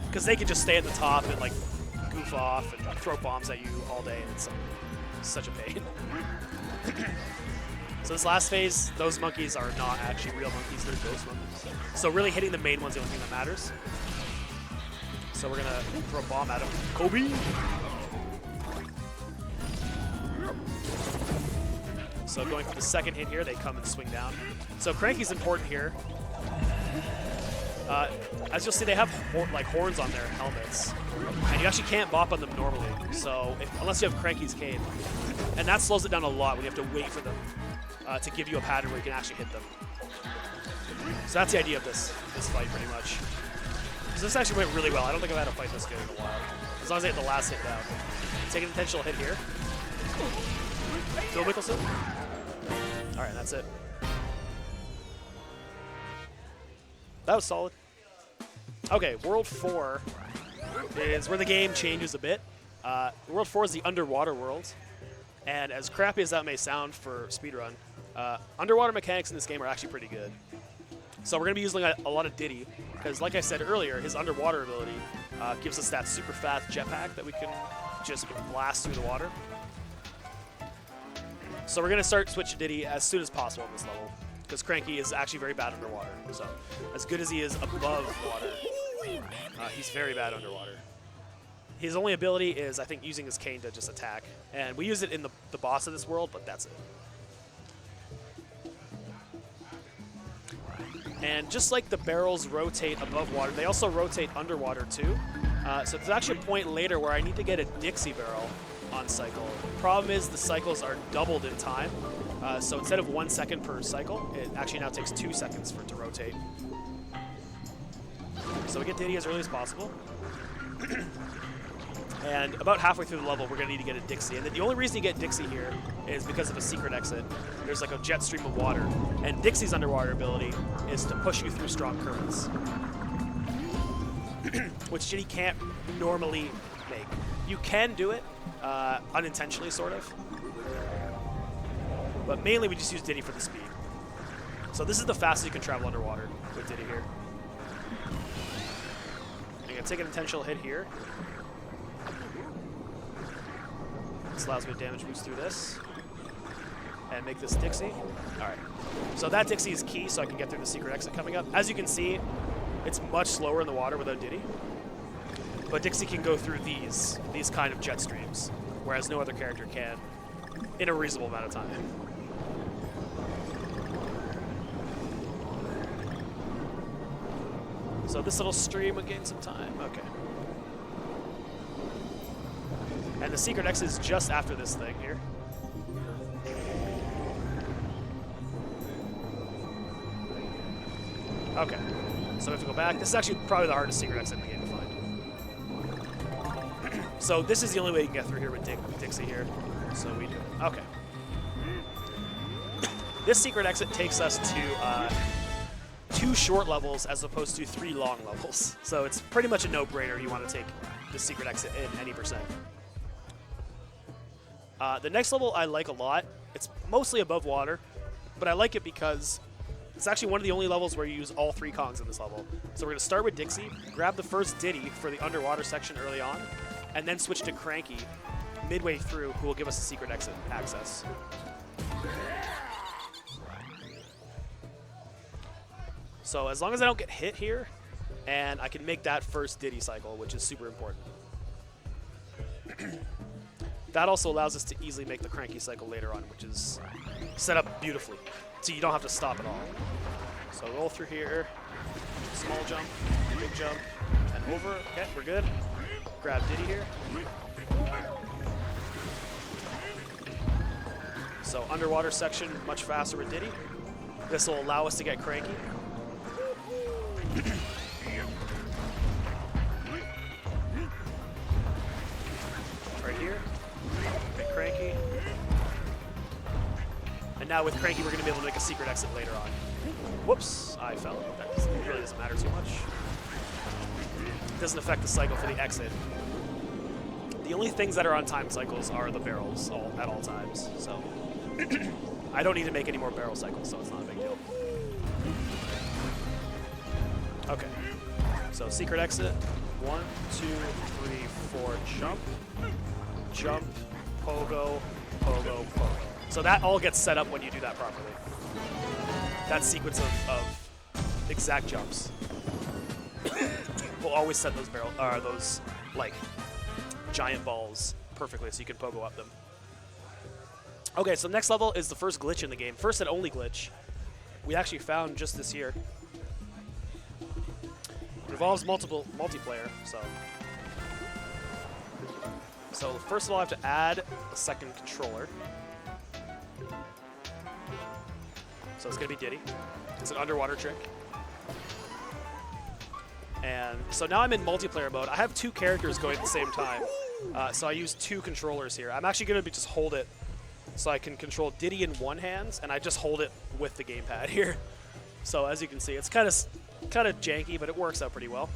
Because they can just stay at the top and like goof off and throw bombs at you all day, and it's such a pain. So this last phase, those monkeys are not actually real monkeys, they're ghost monkeys. So really hitting the main one's the only thing that matters. So we're gonna throw a bomb at him. Kobe! So going for the second hit here, they come and swing down. So Cranky's important here. As you'll see, they have like horns on their helmets, and you actually can't bop on them normally. So unless you have Cranky's cape, and that slows it down a lot when you have to wait for them to give you a pattern where you can actually hit them. So that's the idea of this fight, pretty much. So this actually went really well. I don't think I've had a fight this good in a while. As long as I hit the last hit down. Take an intentional hit here. Phil Mickelson. All right, that's it. That was solid. Okay, World 4 is where the game changes a bit. World 4 is the underwater world. And as crappy as that may sound for Speedrun, underwater mechanics in this game are actually pretty good. So we're going to be using a lot of Diddy, because like I said earlier, his underwater ability gives us that super fast jetpack that we can just blast through the water. So we're going to start switch to Diddy as soon as possible on this level, because Cranky is actually very bad underwater. So as good as he is above water, he's very bad underwater. His only ability is, I think, using his cane to just attack. And we use it in the boss of this world, but that's it. And just like the barrels rotate above water, they also rotate underwater too. So there's actually a point later where I need to get a Dixie barrel on cycle. The problem is the cycles are doubled in time. So instead of 1 second per cycle, it actually now takes 2 seconds for it to rotate. So we get Diddy as early as possible. And about halfway through the level, we're going to need to get a Dixie. And then the only reason you get Dixie here is because of a secret exit. There's like a jet stream of water. And Dixie's underwater ability is to push you through strong currents, which Diddy can't normally make. You can do it unintentionally, sort of. But mainly we just use Diddy for the speed. So this is the fastest you can travel underwater with Diddy here. I'm going to take an intentional hit here. This allows me to damage boost through this and make this Dixie. All right. So that Dixie is key so I can get through the secret exit coming up. As you can see, it's much slower in the water without Diddy. But Dixie can go through these kind of jet streams, whereas no other character can in a reasonable amount of time. So this little stream will gain some time. Okay. And the secret exit is just after this thing here. Okay. So we have to go back. This is actually probably the hardest secret exit in the game to find. So this is the only way you can get through here with Dixie here. So we do it. Okay. This secret exit takes us to 2 short levels as opposed to 3 long levels. So it's pretty much a no-brainer. You want to take the secret exit in any percent. The next level I like a lot. It's mostly above water, but I like it because it's actually one of the only levels where you use all 3 Kongs in this level. So we're going to start with Dixie, grab the first Diddy for the underwater section early on, and then switch to Cranky midway through, who will give us a secret exit access. So as long as I don't get hit here, and I can make that first Diddy cycle, which is super important. That also allows us to easily make the Cranky cycle later on, which is set up beautifully, so you don't have to stop at all. So roll through here, small jump, big jump, and over. Okay, we're good. Grab Diddy here. So underwater section, much faster with Diddy. This will allow us to get Cranky. Right here, get Cranky. And now with Cranky, we're going to be able to make a secret exit later on. Whoops, I fell. That really doesn't matter too much. It doesn't affect the cycle for the exit. The only things that are on time cycles are the barrels at all times. So I don't need to make any more barrel cycles, so it's not a big deal. Okay, so secret exit. 1, 2, 3, 4, jump, jump, pogo, pogo, pogo. So that all gets set up when you do that properly. That sequence of exact jumps will always set those those like giant balls perfectly, so you can pogo up them. Okay, so next level is the first glitch in the game. First and only glitch we actually found just this year. It involves multiplayer, so first of all I have to add a second controller. So it's going to be Diddy. It's an underwater trick. And so now I'm in multiplayer mode. I have 2 characters going at the same time. So I use 2 controllers here. I'm actually going to just hold it so I can control Diddy in one hand, and I just hold it with the gamepad here. So as you can see, it's kind of janky, but it works out pretty well.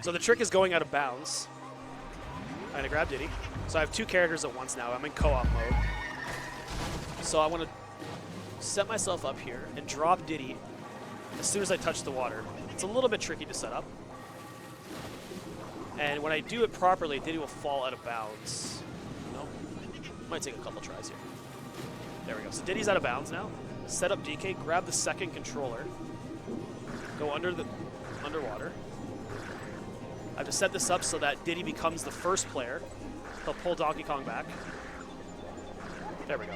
So the trick is going out of bounds. I'm going to grab Diddy. So I have 2 characters at once now. I'm in co-op mode. So I want to set myself up here and drop Diddy as soon as I touch the water. It's a little bit tricky to set up. And when I do it properly, Diddy will fall out of bounds. Nope. Might take a couple tries here. There we go. So Diddy's out of bounds now. Set up DK, grab the second controller, go underwater. I have to set this up so that Diddy becomes the first player. He'll pull Donkey Kong back. There we go.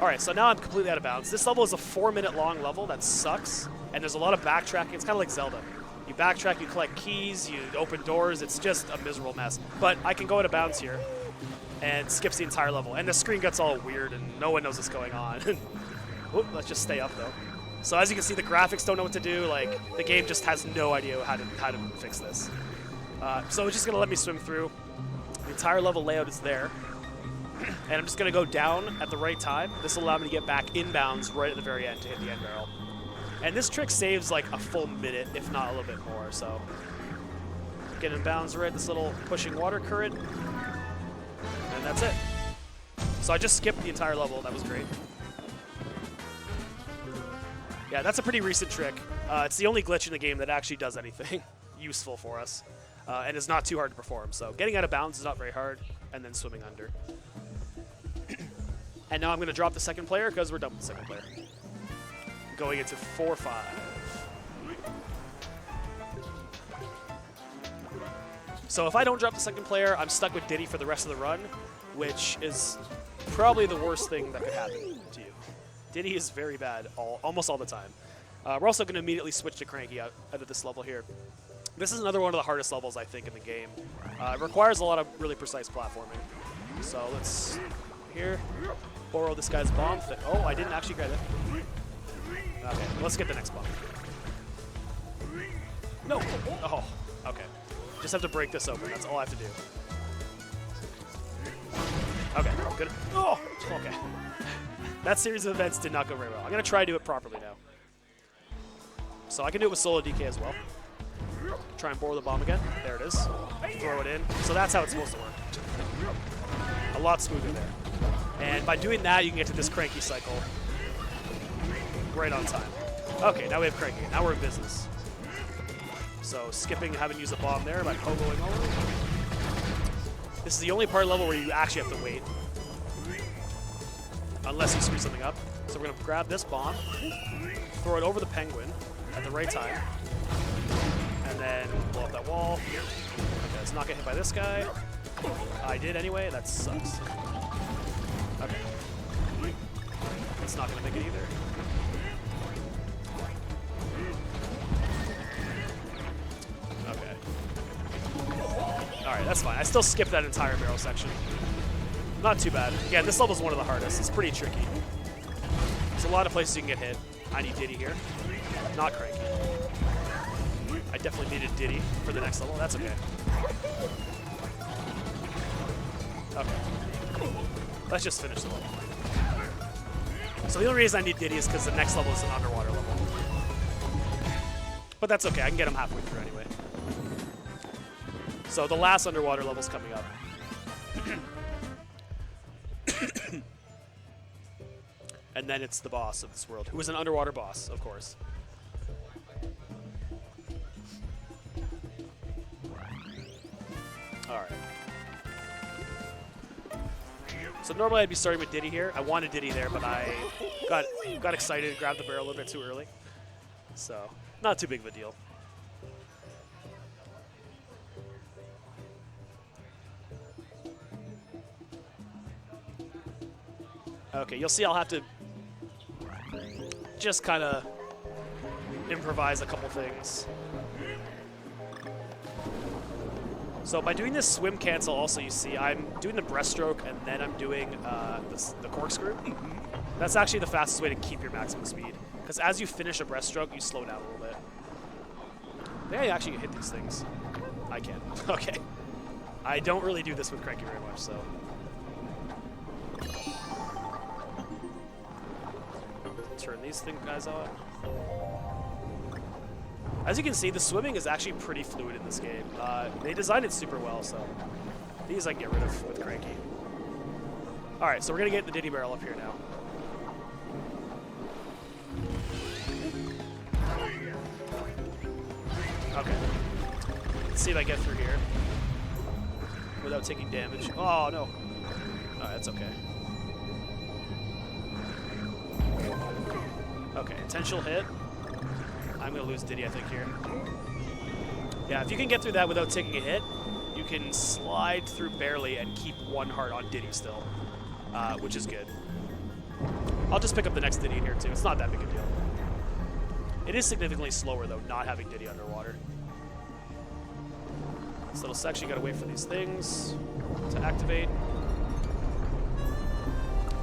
All right, so now I'm completely out of bounds. This level is a 4-minute long level. That sucks. And there's a lot of backtracking. It's kind of like Zelda. You backtrack, you collect keys, you open doors. It's just a miserable mess. But I can go out of bounds here and skips the entire level. And the screen gets all weird and no one knows what's going on. Oop, let's just stay up though. So as you can see, the graphics don't know what to do. Like, the game just has no idea how to fix this. So it's just gonna let me swim through. The entire level layout is there. And I'm just gonna go down at the right time. This will allow me to get back inbounds right at the very end to hit the end barrel. And this trick saves like a full minute, if not a little bit more, so. Get inbounds right at this little pushing water current. And that's it. So I just skipped the entire level, that was great. Yeah, that's a pretty recent trick. It's the only glitch in the game that actually does anything useful for us. And it's not too hard to perform. So getting out of bounds is not very hard, and then swimming under. And now I'm going to drop the second player because we're done with the second player. Going into 4-5. So if I don't drop the second player, I'm stuck with Diddy for the rest of the run, which is probably the worst thing that could happen to you. Diddy is very bad almost all the time. We're also going to immediately switch to Cranky out of this level here. This is another one of the hardest levels, I think, in the game. It requires a lot of really precise platforming. So let's, here, borrow this guy's bomb. Oh, I didn't actually get it. Okay, let's get the next bomb. No! Oh, okay. Just have to break this open. That's all I have to do. Okay, good. Oh, okay. That series of events did not go very well. I'm going to try to do it properly now. So I can do it with solo DK as well. Try and borrow the bomb again. There it is. Throw it in. So that's how it's supposed to work. A lot smoother there. And by doing that, you can get to this cranky cycle right on time. Okay, now we have cranky. Now we're in business. So skipping, having used a bomb there by pogoing over. This is the only part of the level where you actually have to wait. Unless you screw something up. So we're going to grab this bomb, throw it over the penguin at the right time, and then blow up that wall. Okay, let's not get hit by this guy. I did anyway, that sucks. Okay. It's not going to make it either. Okay. Alright, that's fine. I still skipped that entire barrel section. Not too bad. Again, this level's one of the hardest. It's pretty tricky. There's a lot of places you can get hit. I need Diddy here. Not cranky. I definitely needed Diddy for the next level. That's okay. Okay. Let's just finish the level. So the only reason I need Diddy is because the next level is an underwater level. But that's okay. I can get him halfway through anyway. So the last underwater level's coming up. And then it's the boss of this world, who is an underwater boss, of course. Alright. So normally I'd be starting with Diddy here. I wanted Diddy there, but I got excited and grabbed the barrel a little bit too early. So, not too big of a deal. Okay, you'll see I'll have to just kind of improvise a couple things. So by doing this swim cancel also, you see I'm doing the breaststroke and then I'm doing the corkscrew. That's actually the fastest way to keep your maximum speed. Because as you finish a breaststroke, you slow down a little bit. Maybe I actually can hit these things. I can. Okay. I don't really do this with Cranky very much, so. Turn these guys on. As you can see, the swimming is actually pretty fluid in this game. They designed it super well, so these I can get rid of with Cranky. All right, so we're gonna get the Diddy barrel up here now. Okay. Let's see if I get through here without taking damage. Oh no. All right, that's okay. Okay, intentional hit. I'm going to lose Diddy, I think, here. Yeah, if you can get through that without taking a hit, you can slide through barely and keep one heart on Diddy still, which is good. I'll just pick up the next Diddy in here, too. It's not that big a deal. It is significantly slower, though, not having Diddy underwater. This little section, you got to wait for these things to activate.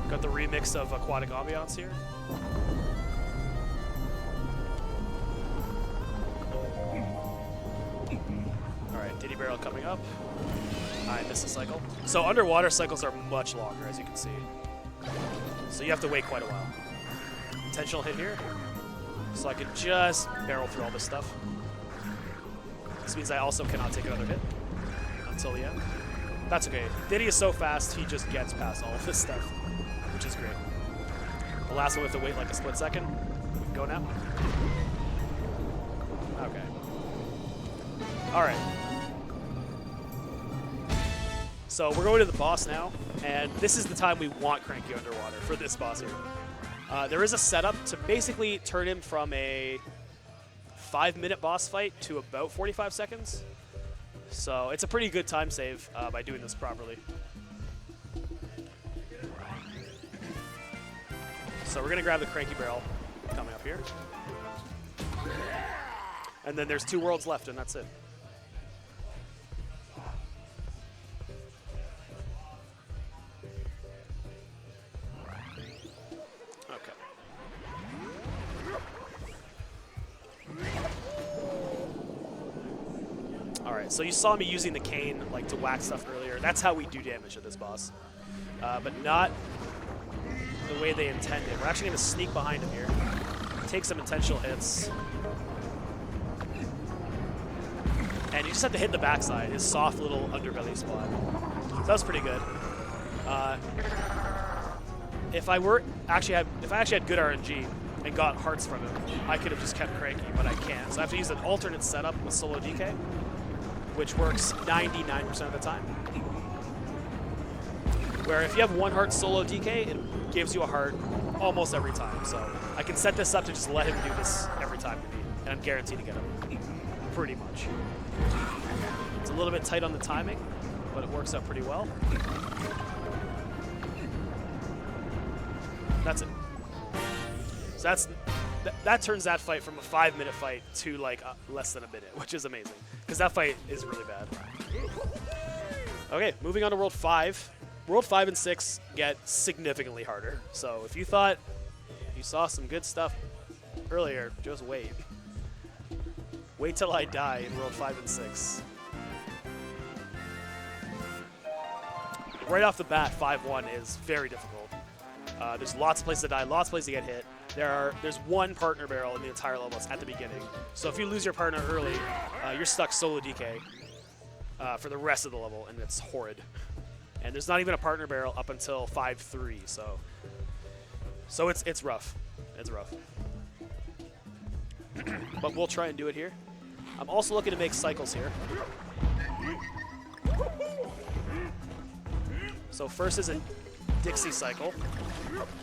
Got the remix of Aquatic Ambiance here. Diddy barrel coming up. I missed a cycle. So underwater cycles are much longer, as you can see. So you have to wait quite a while. Intentional hit here. So I can just barrel through all this stuff. This means I also cannot take another hit until the end. That's okay. Diddy is so fast, he just gets past all of this stuff, which is great. The last one we have to wait like a split second. We can go now. Okay. All right. So we're going to the boss now, and this is the time we want Cranky underwater for this boss here. There is a setup to basically turn him from a 5-minute boss fight to about 45 seconds. So it's a pretty good time save by doing this properly. So we're going to grab the Cranky barrel coming up here. And then there's 2 worlds left, and that's it. So you saw me using the cane like to whack stuff earlier. That's how we do damage at this boss, but not the way they intended. We're actually going to sneak behind him here, take some intentional hits, and you just have to hit the backside, his soft little underbelly spot. So that was pretty good. If I actually had good RNG and got hearts from him, I could have just kept cranky, but I can't. So I have to use an alternate setup with solo DK, which works 99% of the time. Where if you have one heart solo DK, it gives you a heart almost every time. So I can set this up to just let him do this every time to me, and I'm guaranteed to get him, pretty much. It's a little bit tight on the timing, but it works out pretty well. That's it. So that turns that fight from a 5-minute fight to like less than a minute, which is amazing, because that fight is really bad. Okay, moving on to World 5. World 5 and 6 get significantly harder. So if you thought you saw some good stuff earlier, just wait. Wait till I die in World 5 and 6. Right off the bat, 5-1 is very difficult. There's lots of places to die, lots of places to get hit. There's one partner barrel in the entire level at the beginning. So if you lose your partner early, you're stuck solo DK for the rest of the level, and it's horrid. And there's not even a partner barrel up until 5-3, so it's rough. It's rough. But we'll try and do it here. I'm also looking to make cycles here. So first is a Dixie cycle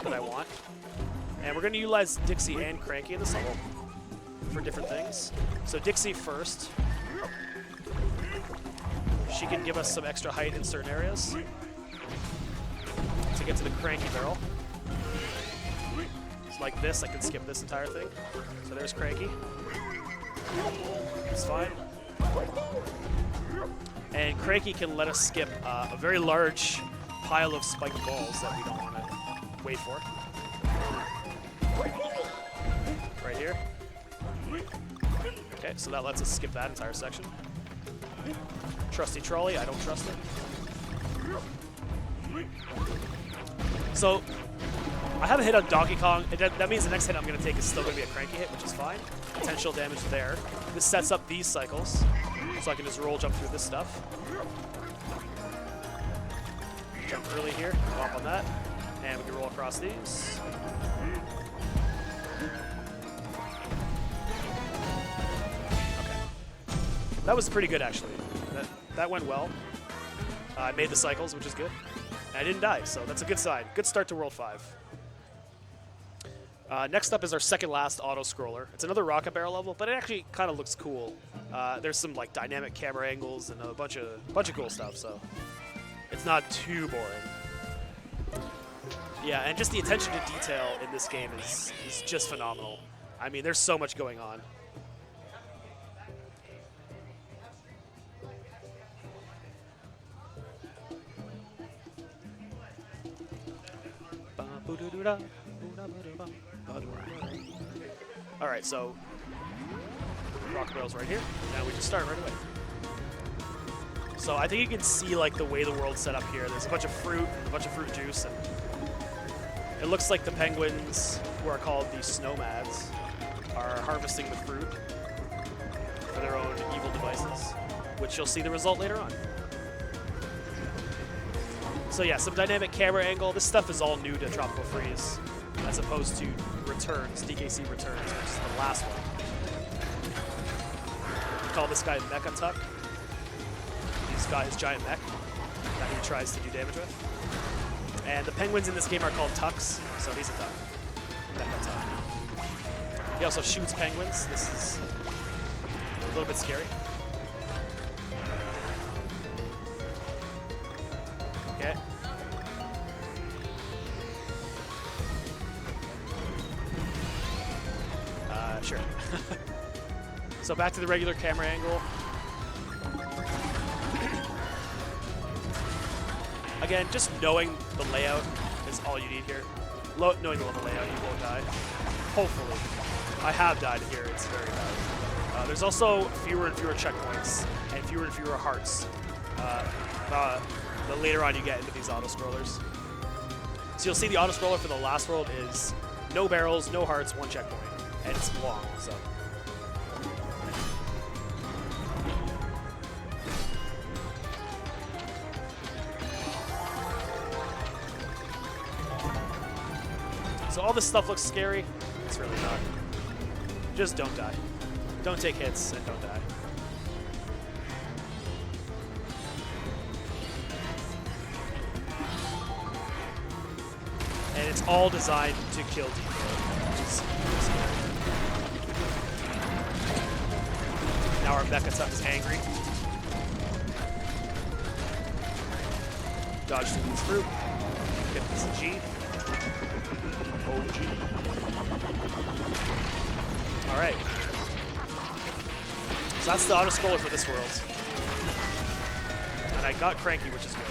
that I want. And we're going to utilize Dixie and Cranky in this level for different things. So Dixie first. She can give us some extra height in certain areas to get to the Cranky barrel. It's like this, I can skip this entire thing. So there's Cranky. It's fine. And Cranky can let us skip a very large pile of spiked balls that we don't want to wait for. Right here. Okay, so that lets us skip that entire section. Trusty trolley, I don't trust it. So, I have a hit on Donkey Kong. That means the next hit I'm going to take is still going to be a Cranky hit, which is fine. Potential damage there. This sets up these cycles, so I can just roll jump through this stuff. Jump early here, go up on that, and we can roll across these. Okay. That was pretty good, actually. That went well. I made the cycles, which is good. And I didn't die, so that's a good sign. Good start to World 5. Next up is our second last auto-scroller. It's another rocket barrel level, but it actually kind of looks cool. There's some like dynamic camera angles and a bunch of cool stuff, so it's not too boring. Yeah, and just the attention to detail in this game is just phenomenal. I mean, there's so much going on. Alright, so rocket barrel's right here. Now we just start right away. So I think you can see like the way the world's set up here. There's a bunch of fruit juice, and it looks like the penguins, who are called the snowmads, are harvesting the fruit for their own evil devices, which you'll see the result later on. So yeah, some dynamic camera angle. This stuff is all new to Tropical Freeze, as opposed to Returns, DKC Returns, which is the last one. We call this guy Mecha Tuck. He's got his giant mech that he tries to do damage with. And the penguins in this game are called Tucks, so he's a Tuck. Mecha Tuck. He also shoots penguins. This is a little bit scary. Okay. Sure. So back to the regular camera angle. Again, just knowing the layout is all you need here. Knowing the level layout, you won't die. Hopefully. I have died here, it's very bad. There's also fewer and fewer checkpoints and fewer hearts the later on you get into these auto-scrollers. So you'll see the auto-scroller for the last world is no barrels, no hearts, one checkpoint. And it's long, so. So all this stuff looks scary. It's really not. Just don't die. Don't take hits and don't die. And it's all designed to kill decoy, which is scary. Now our mecha stuff is angry. Dodge through these fruit. Get this G. OG. Alright. So that's the auto-scroller for this world. And I got cranky, which is good.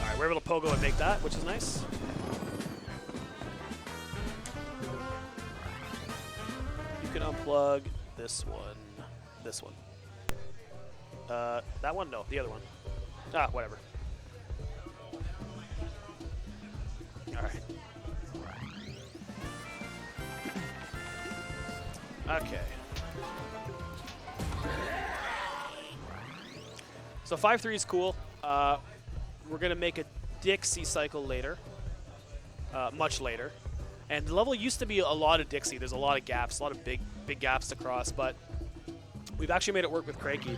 Alright, we're able to pogo and make that, which is nice. You can unplug this one. This one. That one? No, the other one. Ah, whatever. Alright. Okay. So 5-3 is cool. We're going to make a Dixie cycle later. Much later. And the level used to be a lot of Dixie. There's a lot of gaps, a lot of big gaps to cross, but we've actually made it work with Cranky,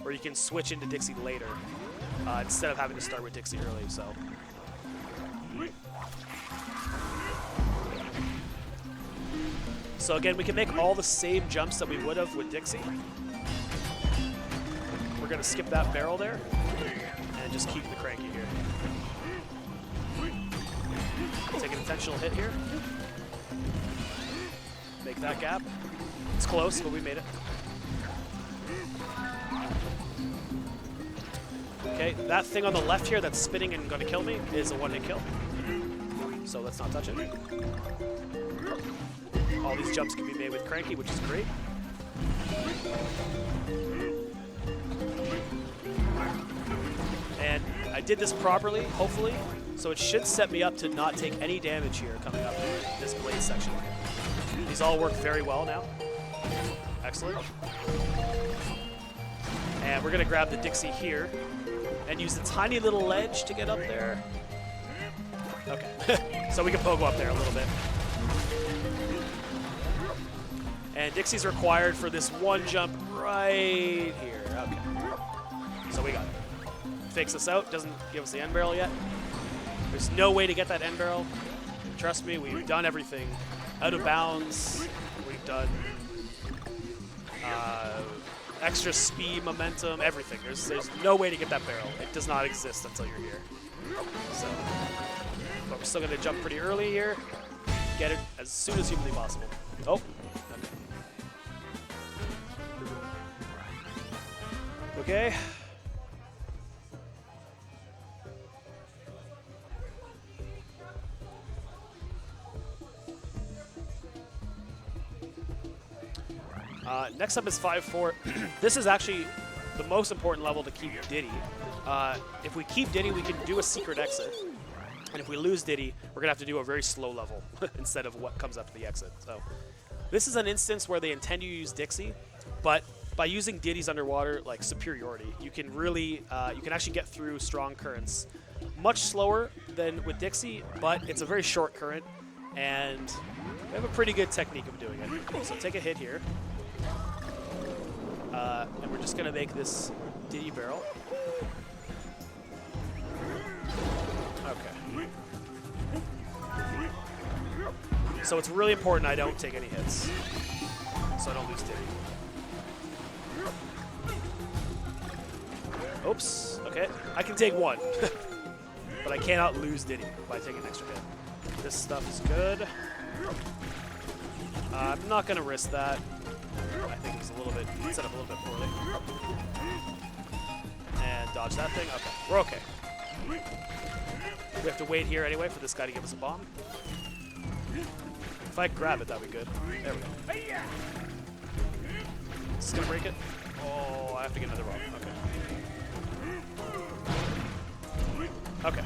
where you can switch into Dixie later, instead of having to start with Dixie early, so. So again, we can make all the same jumps that we would have with Dixie. We're going to skip that barrel there and just keep the Cranky here. Take an intentional hit here. Make that gap. It's close, but we made it. Okay, that thing on the left here that's spinning and going to kill me is a one-hit kill. So let's not touch it. All these jumps can be made with Cranky, which is great. And I did this properly, hopefully, so it should set me up to not take any damage here coming up in this blade section. These all work very well now. Excellent. And we're going to grab the Dixie here and use a tiny little ledge to get up there. Okay, so we can pogo up there a little bit. And Dixie's required for this one jump right here. Okay. So we got it. Fakes us out, doesn't give us the end barrel yet. There's no way to get that end barrel. Trust me, we've done everything. Out of bounds, we've done extra speed, momentum, everything. There's no way to get that barrel. It does not exist until you're here. So, but we're still gonna jump pretty early here. Get it as soon as humanly possible. Oh. Okay. Next up is 5-4. This is actually the most important level to keep Diddy. If we keep Diddy, we can do a secret exit. And if we lose Diddy, we're going to have to do a very slow level instead of what comes after the exit. So this is an instance where they intend you to use Dixie, but by using Diddy's underwater like superiority, you can really you can actually get through strong currents much slower than with Dixie, but it's a very short current, and we have a pretty good technique of doing it. So take a hit here, and we're just gonna make this Diddy barrel. Okay. So it's really important I don't take any hits, so I don't lose Diddy. Oops, okay. I can take one, but I cannot lose Diddy by taking an extra hit. This stuff is good. I'm not going to risk that. I think it was a little bit, set up a little bit poorly. And dodge that thing. Okay, we're okay. We have to wait here anyway for this guy to give us a bomb. If I grab it, that'd be good. There we go. Is this going to break it? Oh, I have to get another bomb. Okay. Okay.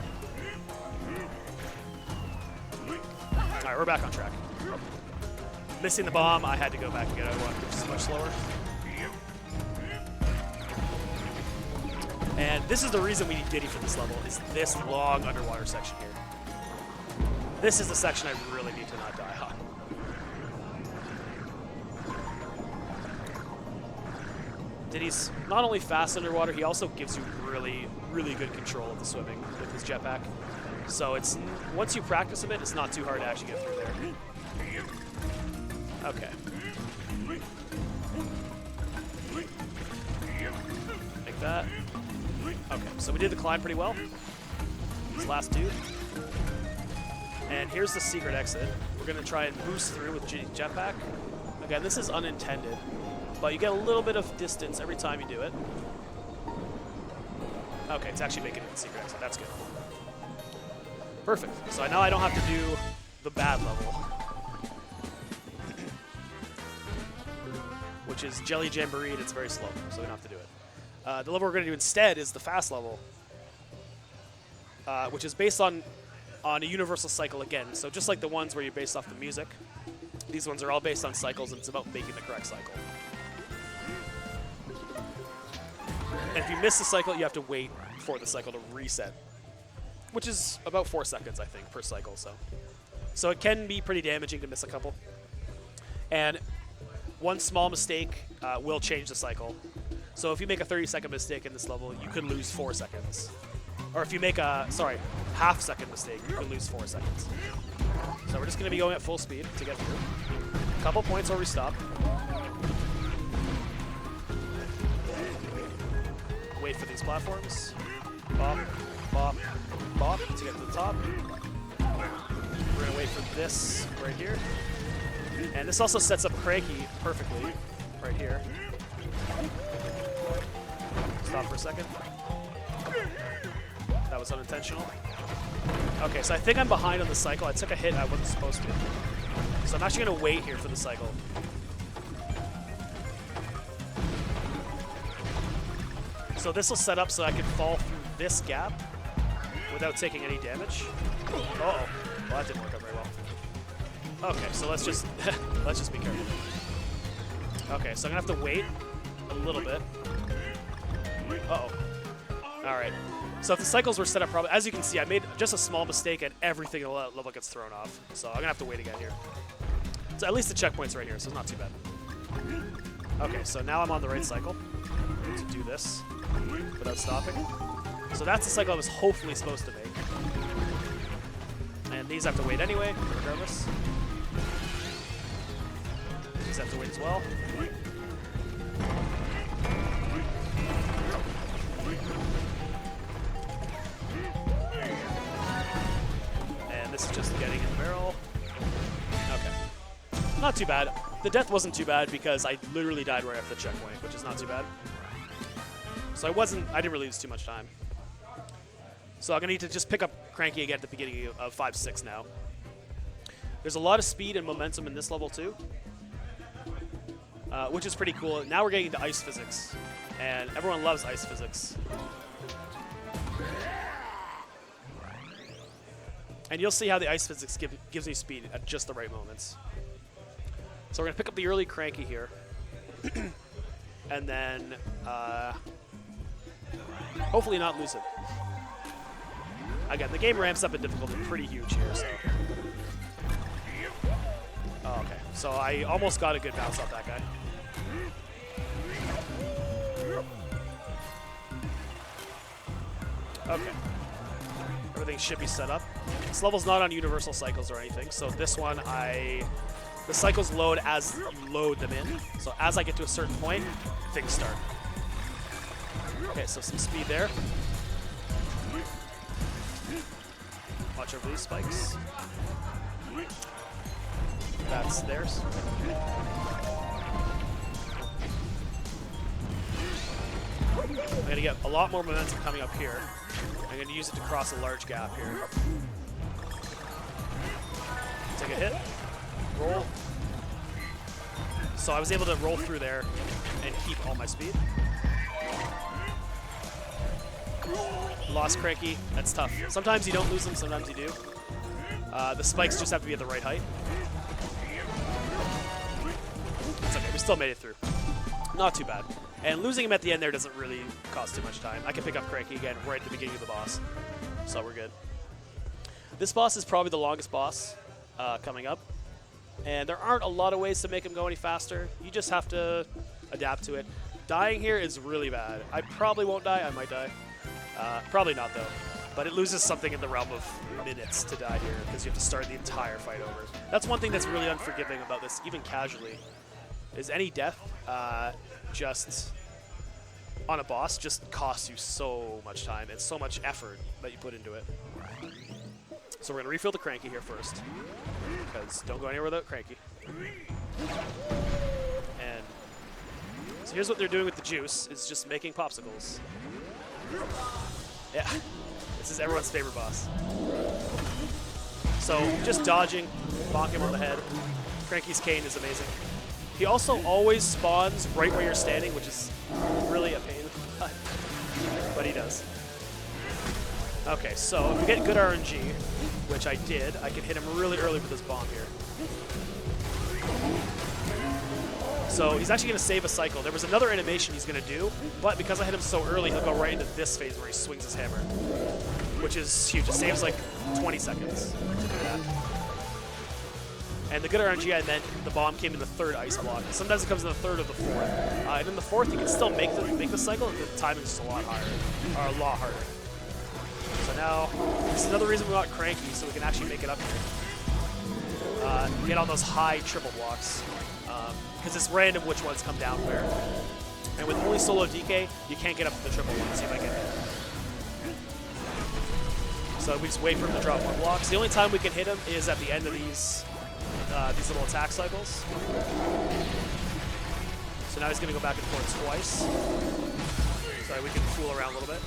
Alright, we're back on track. Missing the bomb, I had to go back and get another one, which is much slower. And this is the reason we need Diddy for this level, is this long underwater section here. This is the section I really need to not die on. Diddy's not only fast underwater, he also gives you really, really good control of the swimming with his jetpack. So it's once you practice a bit, it's not too hard to actually get through there. Okay. Like that. Okay, so we did the climb pretty well. These last two. And here's the secret exit. We're going to try and boost through with jetpack. Again, this is unintended, but you get a little bit of distance every time you do it. Okay, it's actually making it the secret exit. That's good. Perfect. So now I don't have to do the bad level, which is Jelly Jamboree, and it's very slow, so we don't have to do it. The level we're going to do instead is the fast level, which is based on a universal cycle again. So just like the ones where you're based off the music, these ones are all based on cycles, and it's about making the correct cycle. And if you miss the cycle, you have to wait for the cycle to reset, which is about 4 seconds, I think, per cycle. So it can be pretty damaging to miss a couple. And one small mistake will change the cycle. So if you make a 30-second mistake in this level, you could lose 4 seconds. Or if you make a, half-second mistake, you could lose 4 seconds. So we're just going to be going at full speed to get through. A couple points where we stop. Wait for these platforms. Bop, bop, bop to get to the top. We're going to wait for this right here. And this also sets up Cranky perfectly right here. Stop for a second. That was unintentional. Okay, so I think I'm behind on the cycle. I took a hit I wasn't supposed to. So I'm actually going to wait here for the cycle. So this will set up so I can fall through this gap without taking any damage. Uh-oh. Well, that didn't work out very well. Okay, so let's just be careful. Okay, so I'm going to have to wait a little bit. Uh-oh. All right. So if the cycles were set up properly, as you can see, I made just a small mistake and everything in the level gets thrown off. So I'm going to have to wait again here. So at least the checkpoint's right here, so it's not too bad. Okay, so now I'm on the right cycle to do this without stopping. So that's the cycle I was hopefully supposed to make. And these have to wait anyway, regardless. These have to wait as well. And this is just getting in the barrel. Okay. Not too bad. The death wasn't too bad because I literally died right after the checkpoint, which is not too bad. So I didn't really lose too much time. So I'm going to need to just pick up Cranky again at the beginning of 5-6 now. There's a lot of speed and momentum in this level too, which is pretty cool. Now we're getting into ice physics, and everyone loves ice physics. And you'll see how the ice physics gives you speed at just the right moments. So we're going to pick up the early Cranky here. And then hopefully not lose it. Again, the game ramps up in difficulty pretty huge here, so. Oh, okay. So I almost got a good bounce off that guy. Okay. Everything should be set up. This level's not on universal cycles or anything, so this one the cycles load as you load them in. So as I get to a certain point, things start. Okay, so some speed there. Watch over these spikes. That's theirs. I'm going to get a lot more momentum coming up here. I'm going to use it to cross a large gap here. Take a hit. Roll. So I was able to roll through there and keep all my speed. Lost Cranky. That's tough. Sometimes you don't lose them, sometimes you do. The spikes just have to be at the right height. It's okay. We still made it through. Not too bad. And losing him at the end there doesn't really cost too much time. I can pick up Cranky again right at the beginning of the boss. So we're good. This boss is probably the longest boss coming up. And there aren't a lot of ways to make him go any faster. You just have to adapt to it. Dying here is really bad. I probably won't die. I might die. Probably not, though. But it loses something in the realm of minutes to die here because you have to start the entire fight over. That's one thing that's really unforgiving about this, even casually, is any death just on a boss just costs you so much time and so much effort that you put into it. So we're going to refill the Cranky here first, because don't go anywhere without Cranky. And so here's what they're doing with the juice, is just making popsicles. Yeah, this is everyone's favorite boss. So just dodging, bonk him on the head. Cranky's cane is amazing. He also always spawns right where you're standing, which is really a pain in the butt, but he does. Okay, so if we get good RNG, which I did, I can hit him really early with this bomb here. So he's actually going to save a cycle. There was another animation he's going to do, but because I hit him so early, he'll go right into this phase where he swings his hammer, which is huge. It saves like 20 seconds to do that. And the good RNG I meant, the bomb came in the third ice block. Sometimes it comes in the third or the fourth. And in the fourth, you can still make the cycle, but the timing's just a lot higher, or a lot harder. So now, this is another reason we want Cranky, so we can actually make it up here. Get all those high triple blocks, because it's random which ones come down where. And with only solo DK, you can't get up to the triple ones, so you might get hit. So we just wait for him to drop more blocks. The only time we can hit him is at the end of these little attack cycles. So now he's going to go back and forth twice. Sorry, we can fool around a little bit.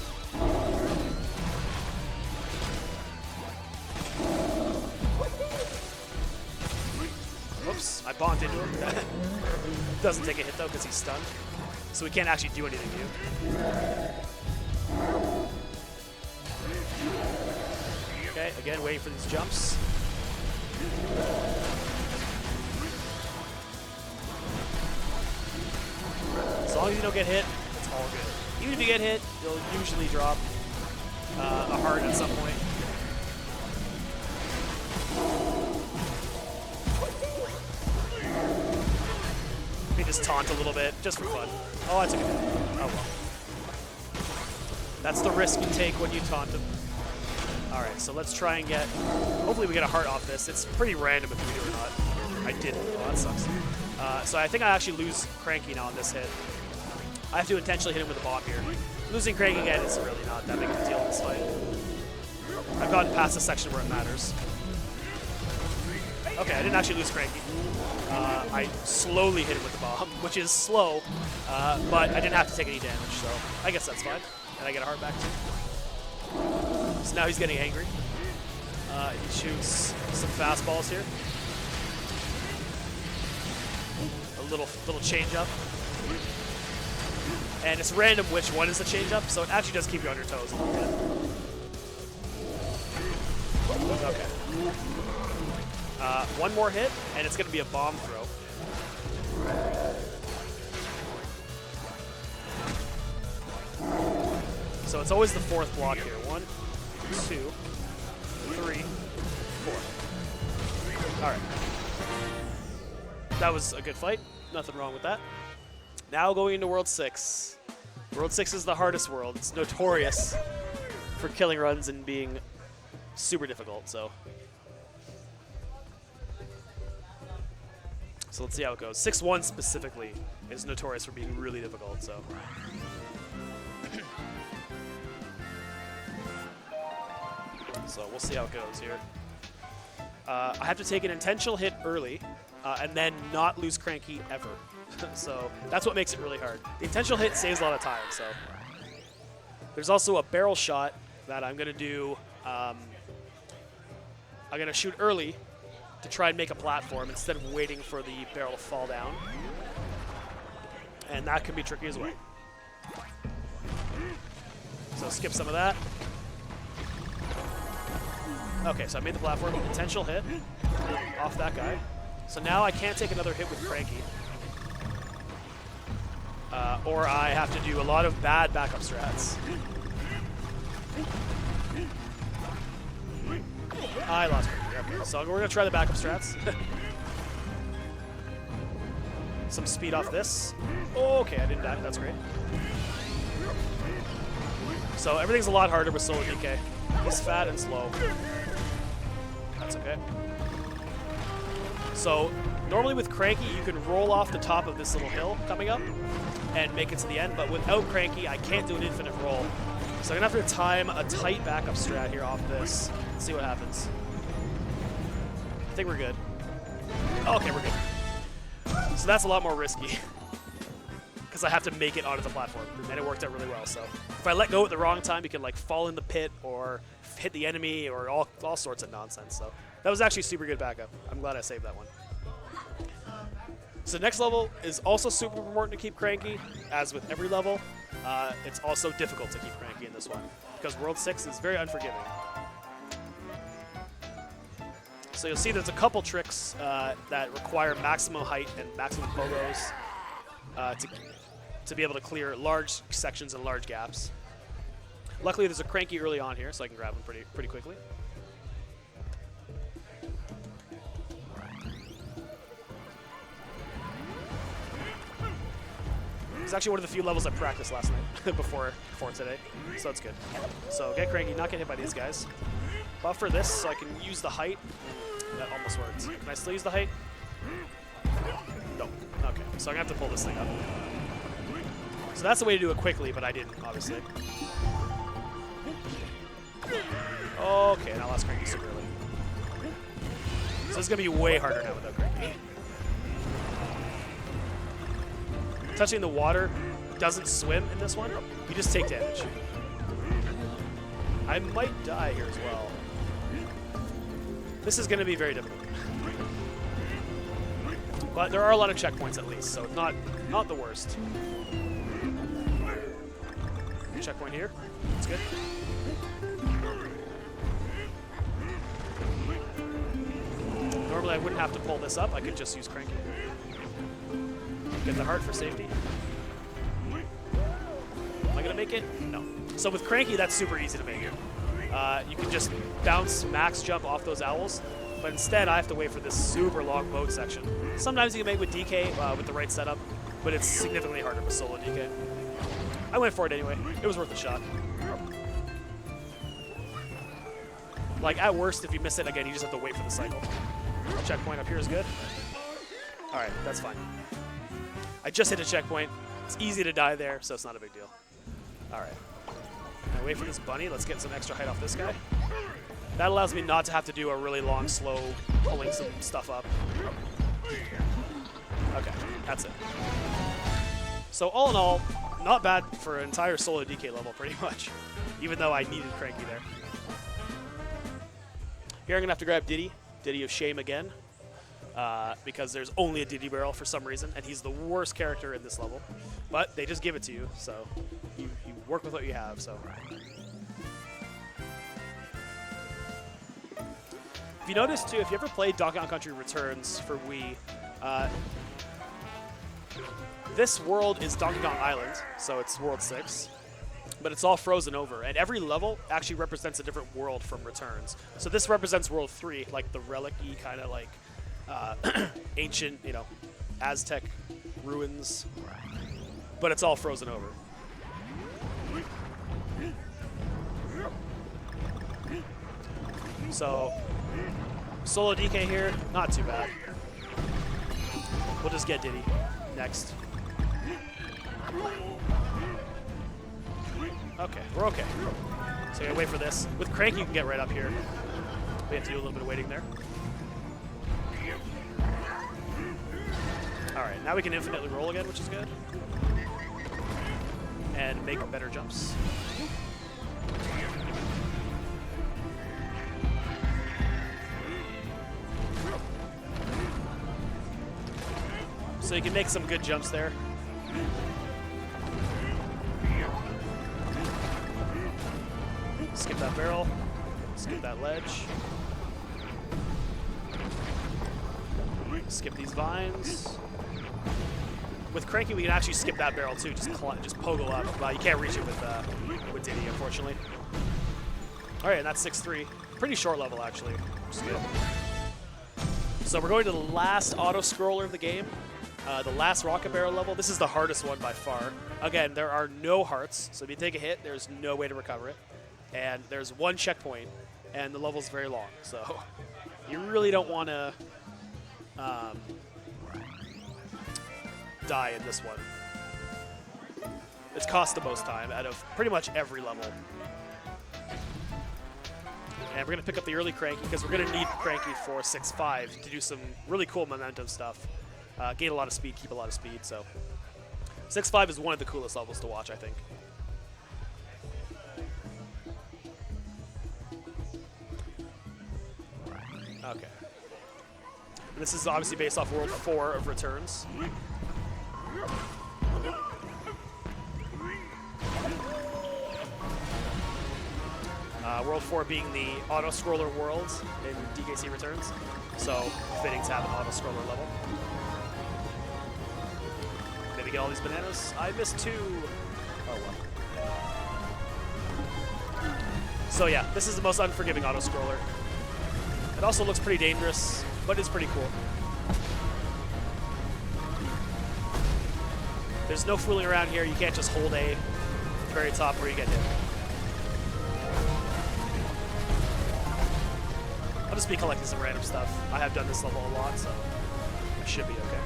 Whoops, I bonked into him. Doesn't take a hit though because he's stunned. So we can't actually do anything new. Okay, again, waiting for these jumps. As long as you don't get hit, it's all good. Even if you get hit, you'll usually drop a heart at some point. You just taunt a little bit, just for fun. Oh, I took a hit. Oh well. That's the risk you take when you taunt him. Alright, so let's try and get... Hopefully we get a heart off this. It's pretty random if we do or not. I didn't. Oh, that sucks. So I think I actually lose Cranky now on this hit. I have to intentionally hit him with a bomb here. Losing Cranky again is really not that big of a deal in this fight. I've gotten past the section where it matters. Okay, I didn't actually lose Cranky. I slowly hit him with the bomb, which is slow, but I didn't have to take any damage, so I guess that's fine. And I get a heart back too. So now he's getting angry. He shoots some fastballs here. A little change up. And it's random which one is the change up, so it actually does keep you on your toes a little bit. Okay. One more hit, and it's going to be a bomb throw. So it's always the fourth block here. 1, 2, 3, 4. All right. That was a good fight. Nothing wrong with that. Now going into World 6. World 6 is the hardest world. It's notorious for killing runs and being super difficult, so let's see how it goes. 6-1 specifically is notorious for being really difficult, so. So we'll see how it goes here. I have to take an intentional hit early and then not lose Cranky ever. So that's what makes it really hard. The intentional hit saves a lot of time, so. There's also a barrel shot that I'm going to do. I'm going to shoot early to try and make a platform instead of waiting for the barrel to fall down. And that can be tricky as well. So skip some of that. Okay, so I made the platform, potential hit off that guy. So now I can't take another hit with Cranky. Or I have to do a lot of bad backup strats. I lost Cranky. Okay, so we're going to try the backup strats. Some speed off this. Okay, I didn't die. That's great. So everything's a lot harder with solo DK. He's fat and slow. That's okay. So normally with Cranky, you can roll off the top of this little hill coming up and make it to the end, but without Cranky, I can't do an infinite roll. So I'm going to have to time a tight backup strat here off this. Let's see what happens. I think we're good. Okay, we're good. So that's a lot more risky because I have to make it onto the platform, and it worked out really well. So if I let go at the wrong time, you can like fall in the pit or hit the enemy or all sorts of nonsense. So that was actually super good backup. I'm glad I saved that one. So next level is also super important to keep Cranky, as with every level. It's also difficult to keep Cranky in this one because World 6 is very unforgiving. So you'll see there's a couple tricks that require maximum height and maximum pogos to be able to clear large sections and large gaps. Luckily, there's a Cranky early on here, so I can grab him pretty quickly. It's actually one of the few levels I practiced last night before today, so that's good. So get Cranky, not get hit by these guys. Buffer this so I can use the height. That almost worked. Can I still use the height? No. Okay, so I'm gonna have to pull this thing up. So that's the way to do it quickly, but I didn't, obviously. Okay, and I lost Cranky super early. So it's gonna be way harder now without Cranky. Touching the water doesn't swim in this one. You just take damage. I might die here as well. This is going to be very difficult. But there are a lot of checkpoints at least, so it's not the worst. Checkpoint here. That's good. Normally I wouldn't have to pull this up. I could just use Cranky. Get the heart for safety. Am I going to make it? No. So with Cranky, that's super easy to make it. You can just bounce max jump off those owls, but instead I have to wait for this super long boat section. Sometimes you can make with DK with the right setup, but it's significantly harder with solo DK. I went for it anyway. It was worth a shot. Like at worst, if you miss it again, you just have to wait for the cycle. Checkpoint up here is good. All right, that's fine. I just hit a checkpoint. It's easy to die there, so it's not a big deal. All right. Now wait for this bunny. Let's get some extra height off this guy. That allows me not to have to do a really long, slow pulling some stuff up. Okay, that's it. So all in all, not bad for an entire solo DK level, pretty much, even though I needed Cranky there. Here I'm going to have to grab Diddy of Shame again, because there's only a Diddy barrel for some reason, and he's the worst character in this level. But they just give it to you, so you work with what you have. So if you notice too, if you ever played Donkey Kong Country Returns for Wii, this world is Donkey Kong Island, so it's World 6, but it's all frozen over, and every level actually represents a different world from Returns. So this represents World 3, like the relic-y kind of like ancient, Aztec ruins, but it's all frozen over. So solo DK here, not too bad. We'll just get Diddy next. Okay, we're okay. So you gotta wait for this. With Crank, you can get right up here. We have to do a little bit of waiting there. All right, now we can infinitely roll again, which is good. And make better jumps. So you can make some good jumps there. Skip that barrel. Skip that ledge. Skip these vines. With Cranky, we can actually skip that barrel too. Just pogo up. You can't reach it with Diddy, unfortunately. All right, and that's 6-3. pretty short level, actually. So we're going to the last auto-scroller of the game, the last rocket barrel level. This is the hardest one by far. Again, there are no hearts, so if you take a hit, there's no way to recover it. And there's one checkpoint, and the level's very long. So you really don't want to die in this one. It's cost the most time out of pretty much every level. And we're going to pick up the early Cranky because we're going to need Cranky for 6-5 to do some really cool momentum stuff. Gain a lot of speed, keep a lot of speed. So 6-5 is one of the coolest levels to watch, I think. Okay. And this is obviously based off World 4 of Returns. World 4 being the auto-scroller world in DKC Returns, so fitting to have an auto-scroller level. Maybe get all these bananas. I missed 2. Oh well. So yeah, this is the most unforgiving auto-scroller. It also looks pretty dangerous, but it's pretty cool. There's no fooling around here. You can't just hold A at the very top where you get hit. I'll just be collecting some random stuff. I have done this level a lot, so I should be okay.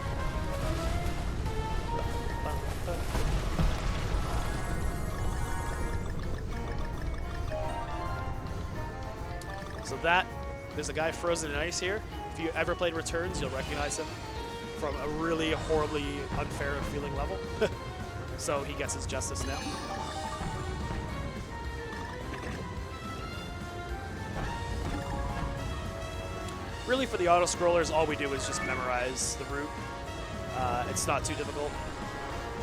So there's a guy frozen in ice here. If you ever played Returns, you'll recognize him from a really horribly unfair feeling level. So he gets his justice now. Really, for the auto-scrollers, all we do is just memorize the route. It's not too difficult.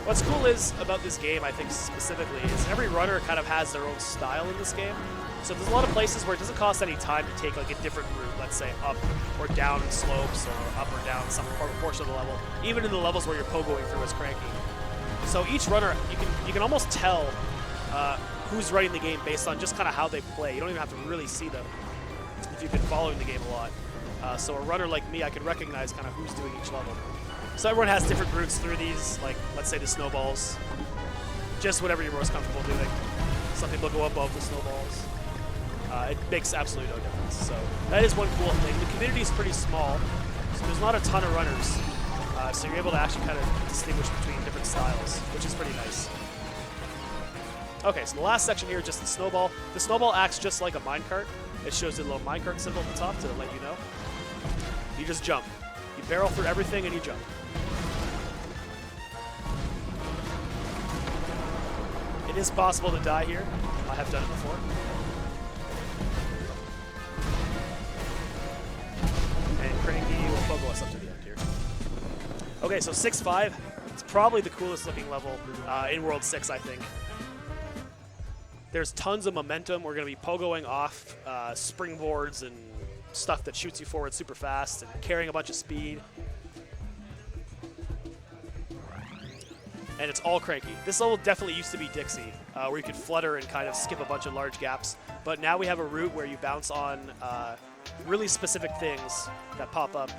What's cool is about this game, I think specifically, is every runner kind of has their own style in this game. So there's a lot of places where it doesn't cost any time to take like a different route, let's say up or down slopes or up or down some portion of the level, even in the levels where you're pogoing through as Cranky. So each runner, you can almost tell who's running the game based on just kind of how they play. You don't even have to really see them if you've been following the game a lot. So a runner like me, I can recognize kind of who's doing each level. So everyone has different routes through these, like let's say the snowballs. Just whatever you're most comfortable doing. Some people go above the snowballs. It makes absolutely no difference. So that is one cool thing. The community is pretty small, so there's not a ton of runners. So you're able to actually kind of distinguish between different styles, which is pretty nice. Okay, so the last section here is just the snowball. The snowball acts just like a minecart. It shows the little minecart symbol at the top to let you know. You just jump. You barrel through everything and you jump. It is possible to die here. I have done it before. And Cranky will pogo us up to the end here. Okay, so 6-5. It's probably the coolest looking level in World 6, I think. There's tons of momentum. We're going to be pogoing off springboards and stuff that shoots you forward super fast and carrying a bunch of speed. And it's all Cranky. This level definitely used to be Dixie, where you could flutter and kind of skip a bunch of large gaps. But now we have a route where you bounce on really specific things that pop up,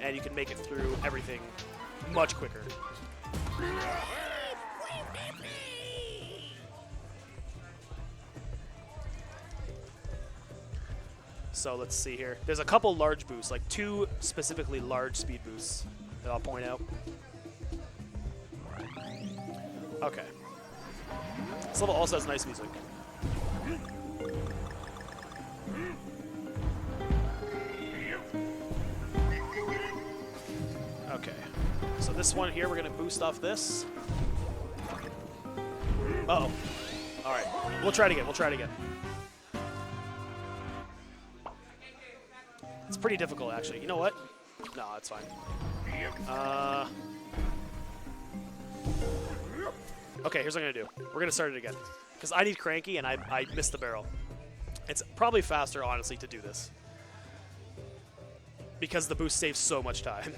and you can make it through everything much quicker. So let's see here. There's a couple large boosts, like 2 specifically large speed boosts that I'll point out. Okay. This level also has nice music. Okay. So this one here, we're going to boost off this. Uh-oh. All right. We'll try it again. We'll try it again. It's pretty difficult, actually. You know what? No, it's fine. Okay, here's what I'm going to do. We're going to start it again. Because I need Cranky, and I missed the barrel. It's probably faster, honestly, to do this. Because the boost saves so much time.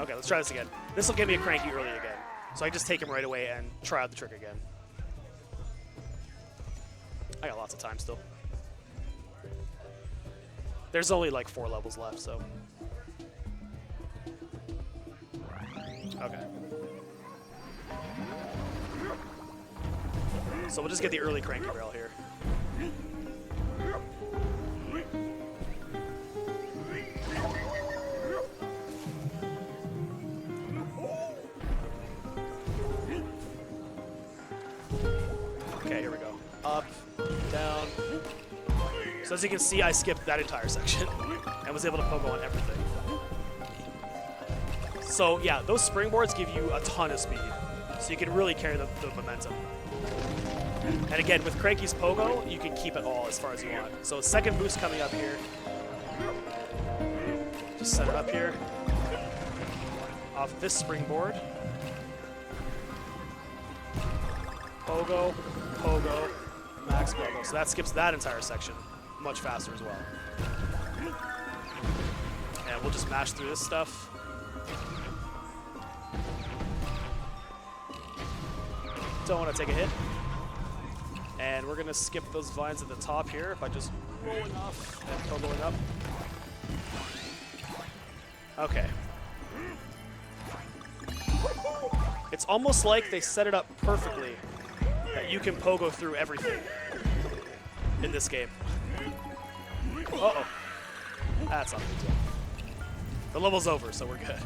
Okay, let's try this again. This will give me a Cranky early again. So I just take him right away and try out the trick again. I got lots of time still. There's only like 4 levels left, so. Okay. So we'll just get the early cranky barrel here. Okay, here we go. Up, down. So as you can see, I skipped that entire section and was able to pogo on everything. So yeah, those springboards give you a ton of speed. So you can really carry the momentum. And again, with Cranky's pogo, you can keep it all as far as you want. So second boost coming up here. Just set it up here. Off this springboard. Pogo, pogo, max pogo. So that skips that entire section much faster as well. And we'll just mash through this stuff. Don't want to take a hit. And we're going to skip those vines at the top here by just rolling off and pogoing up. Okay. It's almost like they set it up perfectly that you can pogo through everything in this game. Uh-oh. That's not a big deal. The level's over, so we're good.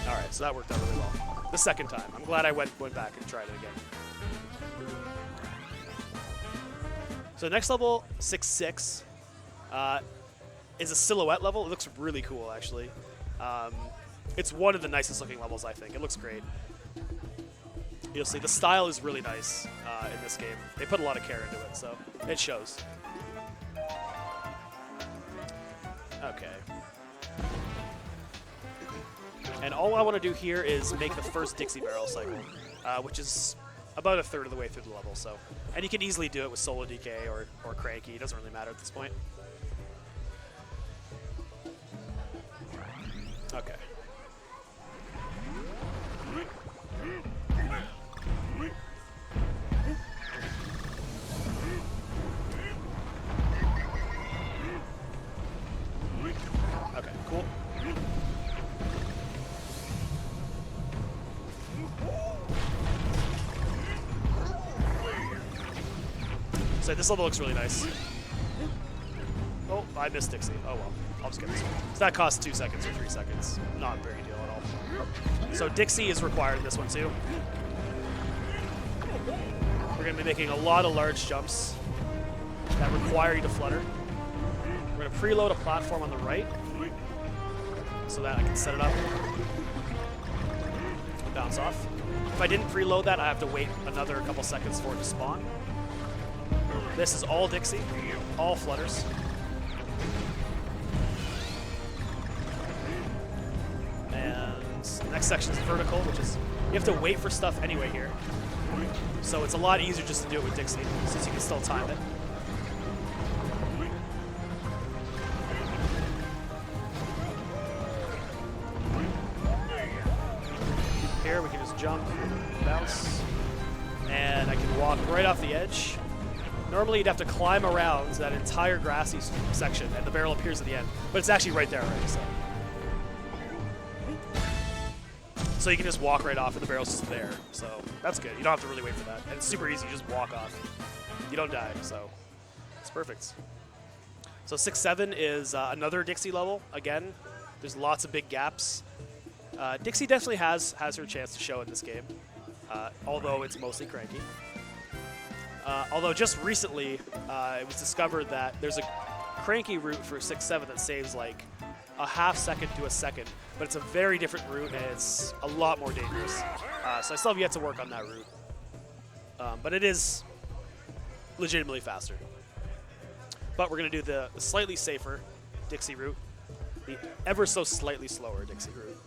All right, so that worked out really well. The second time. I'm glad I went back and tried it again. So next level, 6-6, is a silhouette level. It looks really cool, actually. It's one of the nicest looking levels, I think. It looks great. You'll see the style is really nice in this game. They put a lot of care into it, so it shows. Okay. And all I want to do here is make the first Dixie barrel cycle, which is about a third of the way through the level. So, and you can easily do it with solo DK or cranky. It doesn't really matter at this point. Okay. Okay, cool. So this level looks really nice. Oh, I missed Dixie. Oh well, I'll just get this one. So that costs 2 seconds or 3 seconds. Not a big deal at all. So Dixie is required in this one too. We're going to be making a lot of large jumps that require you to flutter. We're going to preload a platform on the right so that I can set it up and bounce off. If I didn't preload that, I have to wait another couple seconds for it to spawn. This is all Dixie, all flutters. And the next section is vertical, which is, you have to wait for stuff anyway here. So it's a lot easier just to do it with Dixie, since you can still time it. Here we can just jump, bounce, and I can walk right off the edge. Normally you'd have to climb around that entire grassy section and the barrel appears at the end, but it's actually right there already. So you can just walk right off and the barrel's just there. So that's good. You don't have to really wait for that. And it's super easy. You just walk off. You don't die, so it's perfect. So 6-7 is another Dixie level. Again, there's lots of big gaps. Dixie definitely has her chance to show in this game, although it's mostly cranky. Although just recently, it was discovered that there's a cranky route for 6-7 that saves like a half second to a second, but it's a very different route and it's a lot more dangerous. So I still have yet to work on that route, but it is legitimately faster. But we're going to do the slightly safer Dixie route, the ever so slightly slower Dixie route.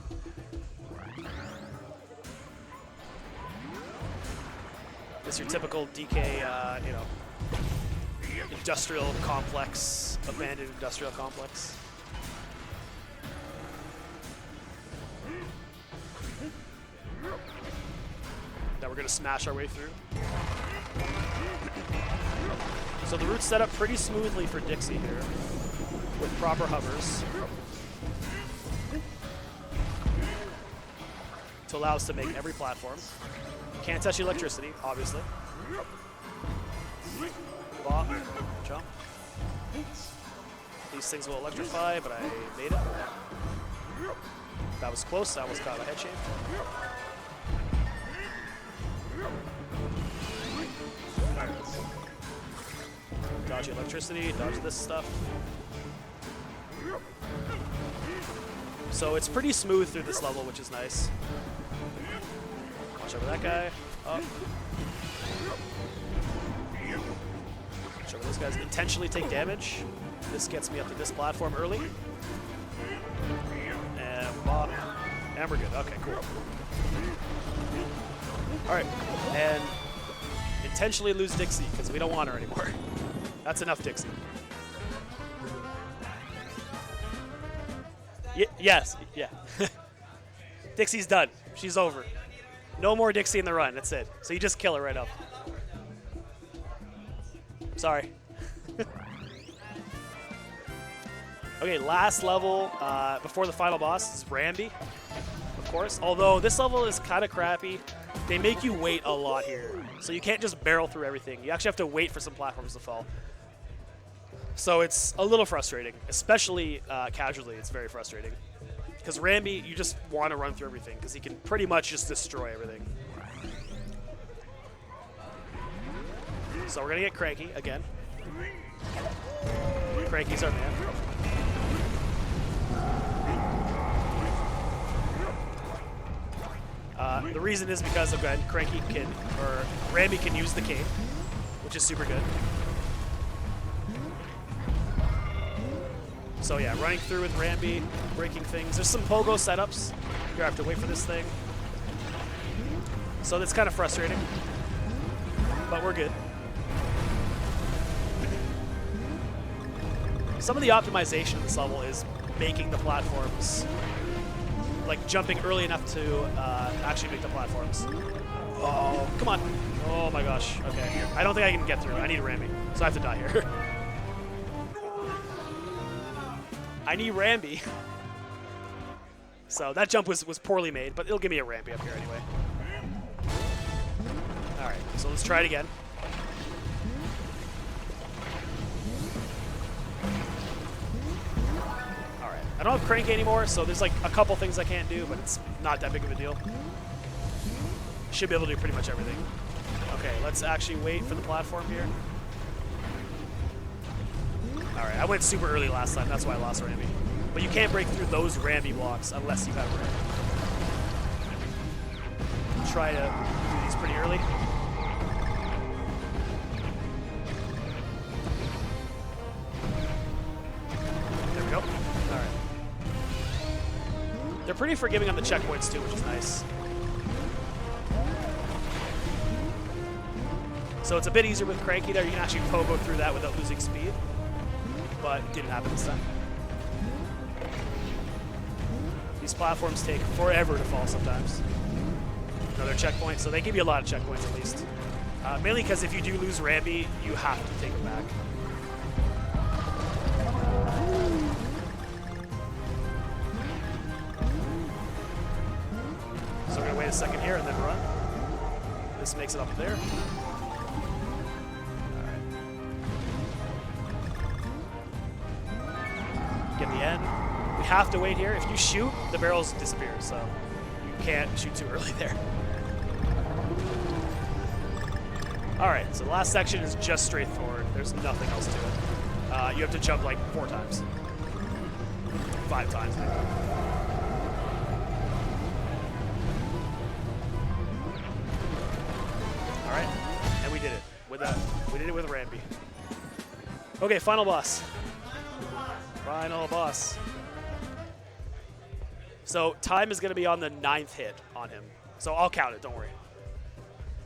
It's your typical DK, industrial complex, abandoned industrial complex. we're going to smash our way through. So the route's set up pretty smoothly for Dixie here, with proper hovers to allow us to make every platform. Can't touch the electricity, obviously. Bop, jump. These things will electrify, but I made it. That was close. I almost caught a head shake. Dodge electricity, dodge this stuff. So it's pretty smooth through this level, which is nice. Watch over that guy. Up. Watch over those guys. Intentionally take damage. This gets me up to this platform early. And bop. And we're good. Okay, cool. Alright. And intentionally lose Dixie, because we don't want her anymore. That's enough Dixie. Yes, yeah. Dixie's done. She's over. No more Dixie in the run. That's it. So you just kill her right up. Sorry. Okay, last level before the final boss is Ramby, of course. Although this level is kind of crappy. They make you wait a lot here. So you can't just barrel through everything. You actually have to wait for some platforms to fall. So it's a little frustrating, especially casually. It's very frustrating. Because Ramby, you just want to run through everything because he can pretty much just destroy everything. So we're going to get Cranky again. Cranky's our man. The reason is because, again, Ramby can use the cane, which is super good. So yeah, running through with Ramby, breaking things. There's some pogo setups. You have to wait for this thing. So that's kind of frustrating, but we're good. Some of the optimization of this level is making the platforms, like jumping early enough to actually make the platforms. Oh, come on. Oh my gosh, okay. I don't think I can get through. I need Ramby, so I have to die here. I need Ramby. So that jump was poorly made, but it'll give me a Ramby up here anyway. All right, so let's try it again. All right, I don't have Cranky anymore, so there's like a couple things I can't do, but it's not that big of a deal. Should be able to do pretty much everything. Okay, let's actually wait for the platform here. All right, I went super early last time. That's why I lost Ramby. But you can't break through those Ramby blocks unless you have Ramby. Try to do these pretty early. There we go. All right. They're pretty forgiving on the checkpoints too, which is nice. So it's a bit easier with Cranky there. You can actually pogo through that without losing speed. But it didn't happen this time. These platforms take forever to fall sometimes. Another checkpoint, so they give you a lot of checkpoints at least. Mainly because if you do lose Ramby, you have to take it back. So we're gonna wait a second here and then run. This makes it up there. Get the end. We have to wait here. If you shoot, the barrels disappear, so you can't shoot too early there. All right, so the last section is just straightforward. There's nothing else to it. You have to jump like 4 times. 5 times, maybe. All right, and we did it. We did it with Ramby. Okay, final boss. Final boss. So time is going to be on the 9th hit on him. So I'll count it, don't worry.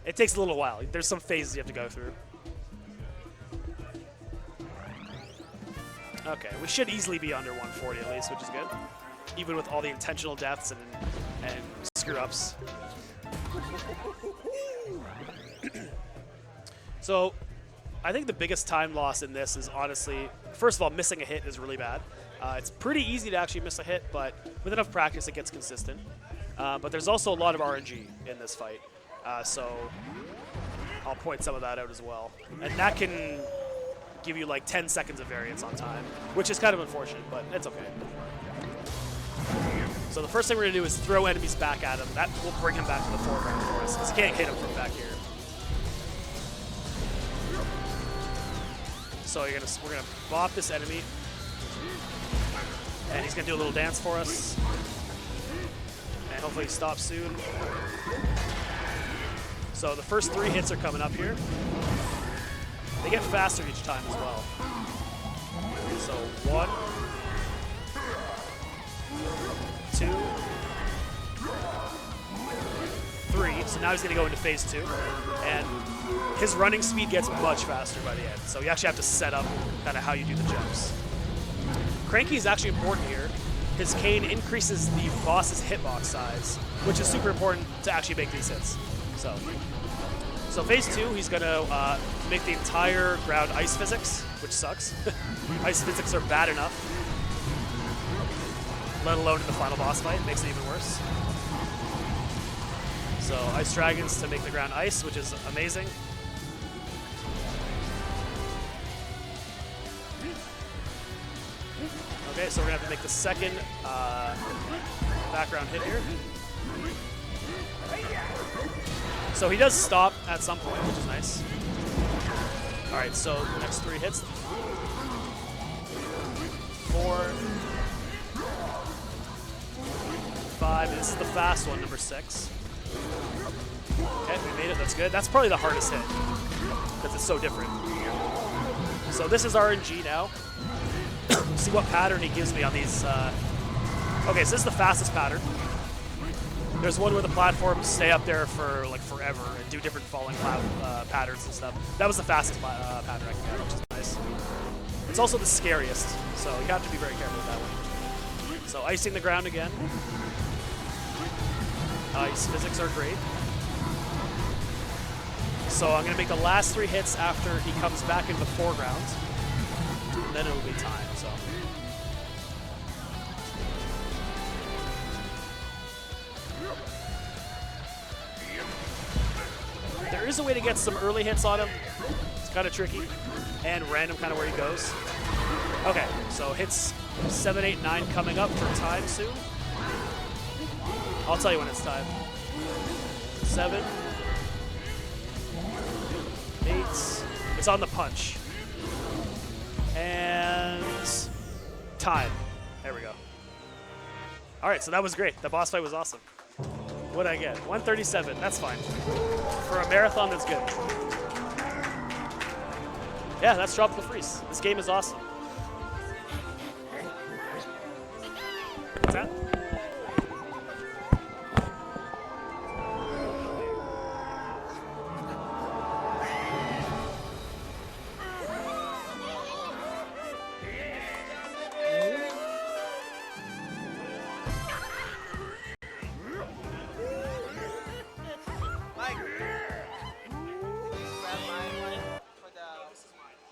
It takes a little while. There's some phases you have to go through. Okay, we should easily be under 140 at least, which is good. Even with all the intentional deaths and screw-ups. So I think the biggest time loss in this is honestly, first of all, missing a hit is really bad. It's pretty easy to actually miss a hit, but with enough practice, it gets consistent. But there's also a lot of RNG in this fight, so I'll point some of that out as well. And that can give you like 10 seconds of variance on time, which is kind of unfortunate, but it's okay. So the first thing we're going to do is throw enemies back at him. That will bring him back to the foreground for us, because he can't hit him from back here. So we're gonna bop this enemy, and he's gonna do a little dance for us, and hopefully he stops soon. So the first 3 hits are coming up here. They get faster each time as well. So 1, 2, 3. So now he's gonna go into phase 2, and his running speed gets much faster by the end, so you actually have to set up kind of how you do the jumps. Cranky is actually important here. His cane increases the boss's hitbox size, which is super important to actually make these hits. So phase 2, he's going to make the entire ground ice physics, which sucks. Ice physics are bad enough, let alone in the final boss fight. It makes it even worse. So ice dragons to make the ground ice, which is amazing. Okay, so we're gonna have to make the second background hit here. So he does stop at some point, which is nice. All right, so the next 3 hits. 4, 5, and this is the fast one, number 6. Okay, we made it, that's good. That's probably the hardest hit, because it's so different. So this is RNG now. See what pattern he gives me on these. Okay, so this is the fastest pattern. There's one where the platforms stay up there for like forever and do different falling cloud patterns and stuff. That was the fastest pattern I can get, which is nice. It's also the scariest, so you have to be very careful with that one. So icing the ground again. Ice physics are great. So I'm going to make the last 3 hits after he comes back into the foreground, and then it'll be time. So. There is a way to get some early hits on him. It's kind of tricky and random kind of where he goes. Okay, so hits 7, 8, 9 coming up for time soon. I'll tell you when it's time. 7, 8. It's on the punch. And time. There we go. All right, so that was great. The boss fight was awesome. What'd I get? 137. That's fine. For a marathon, that's good. Yeah, that's Tropical Freeze. This game is awesome. What's that?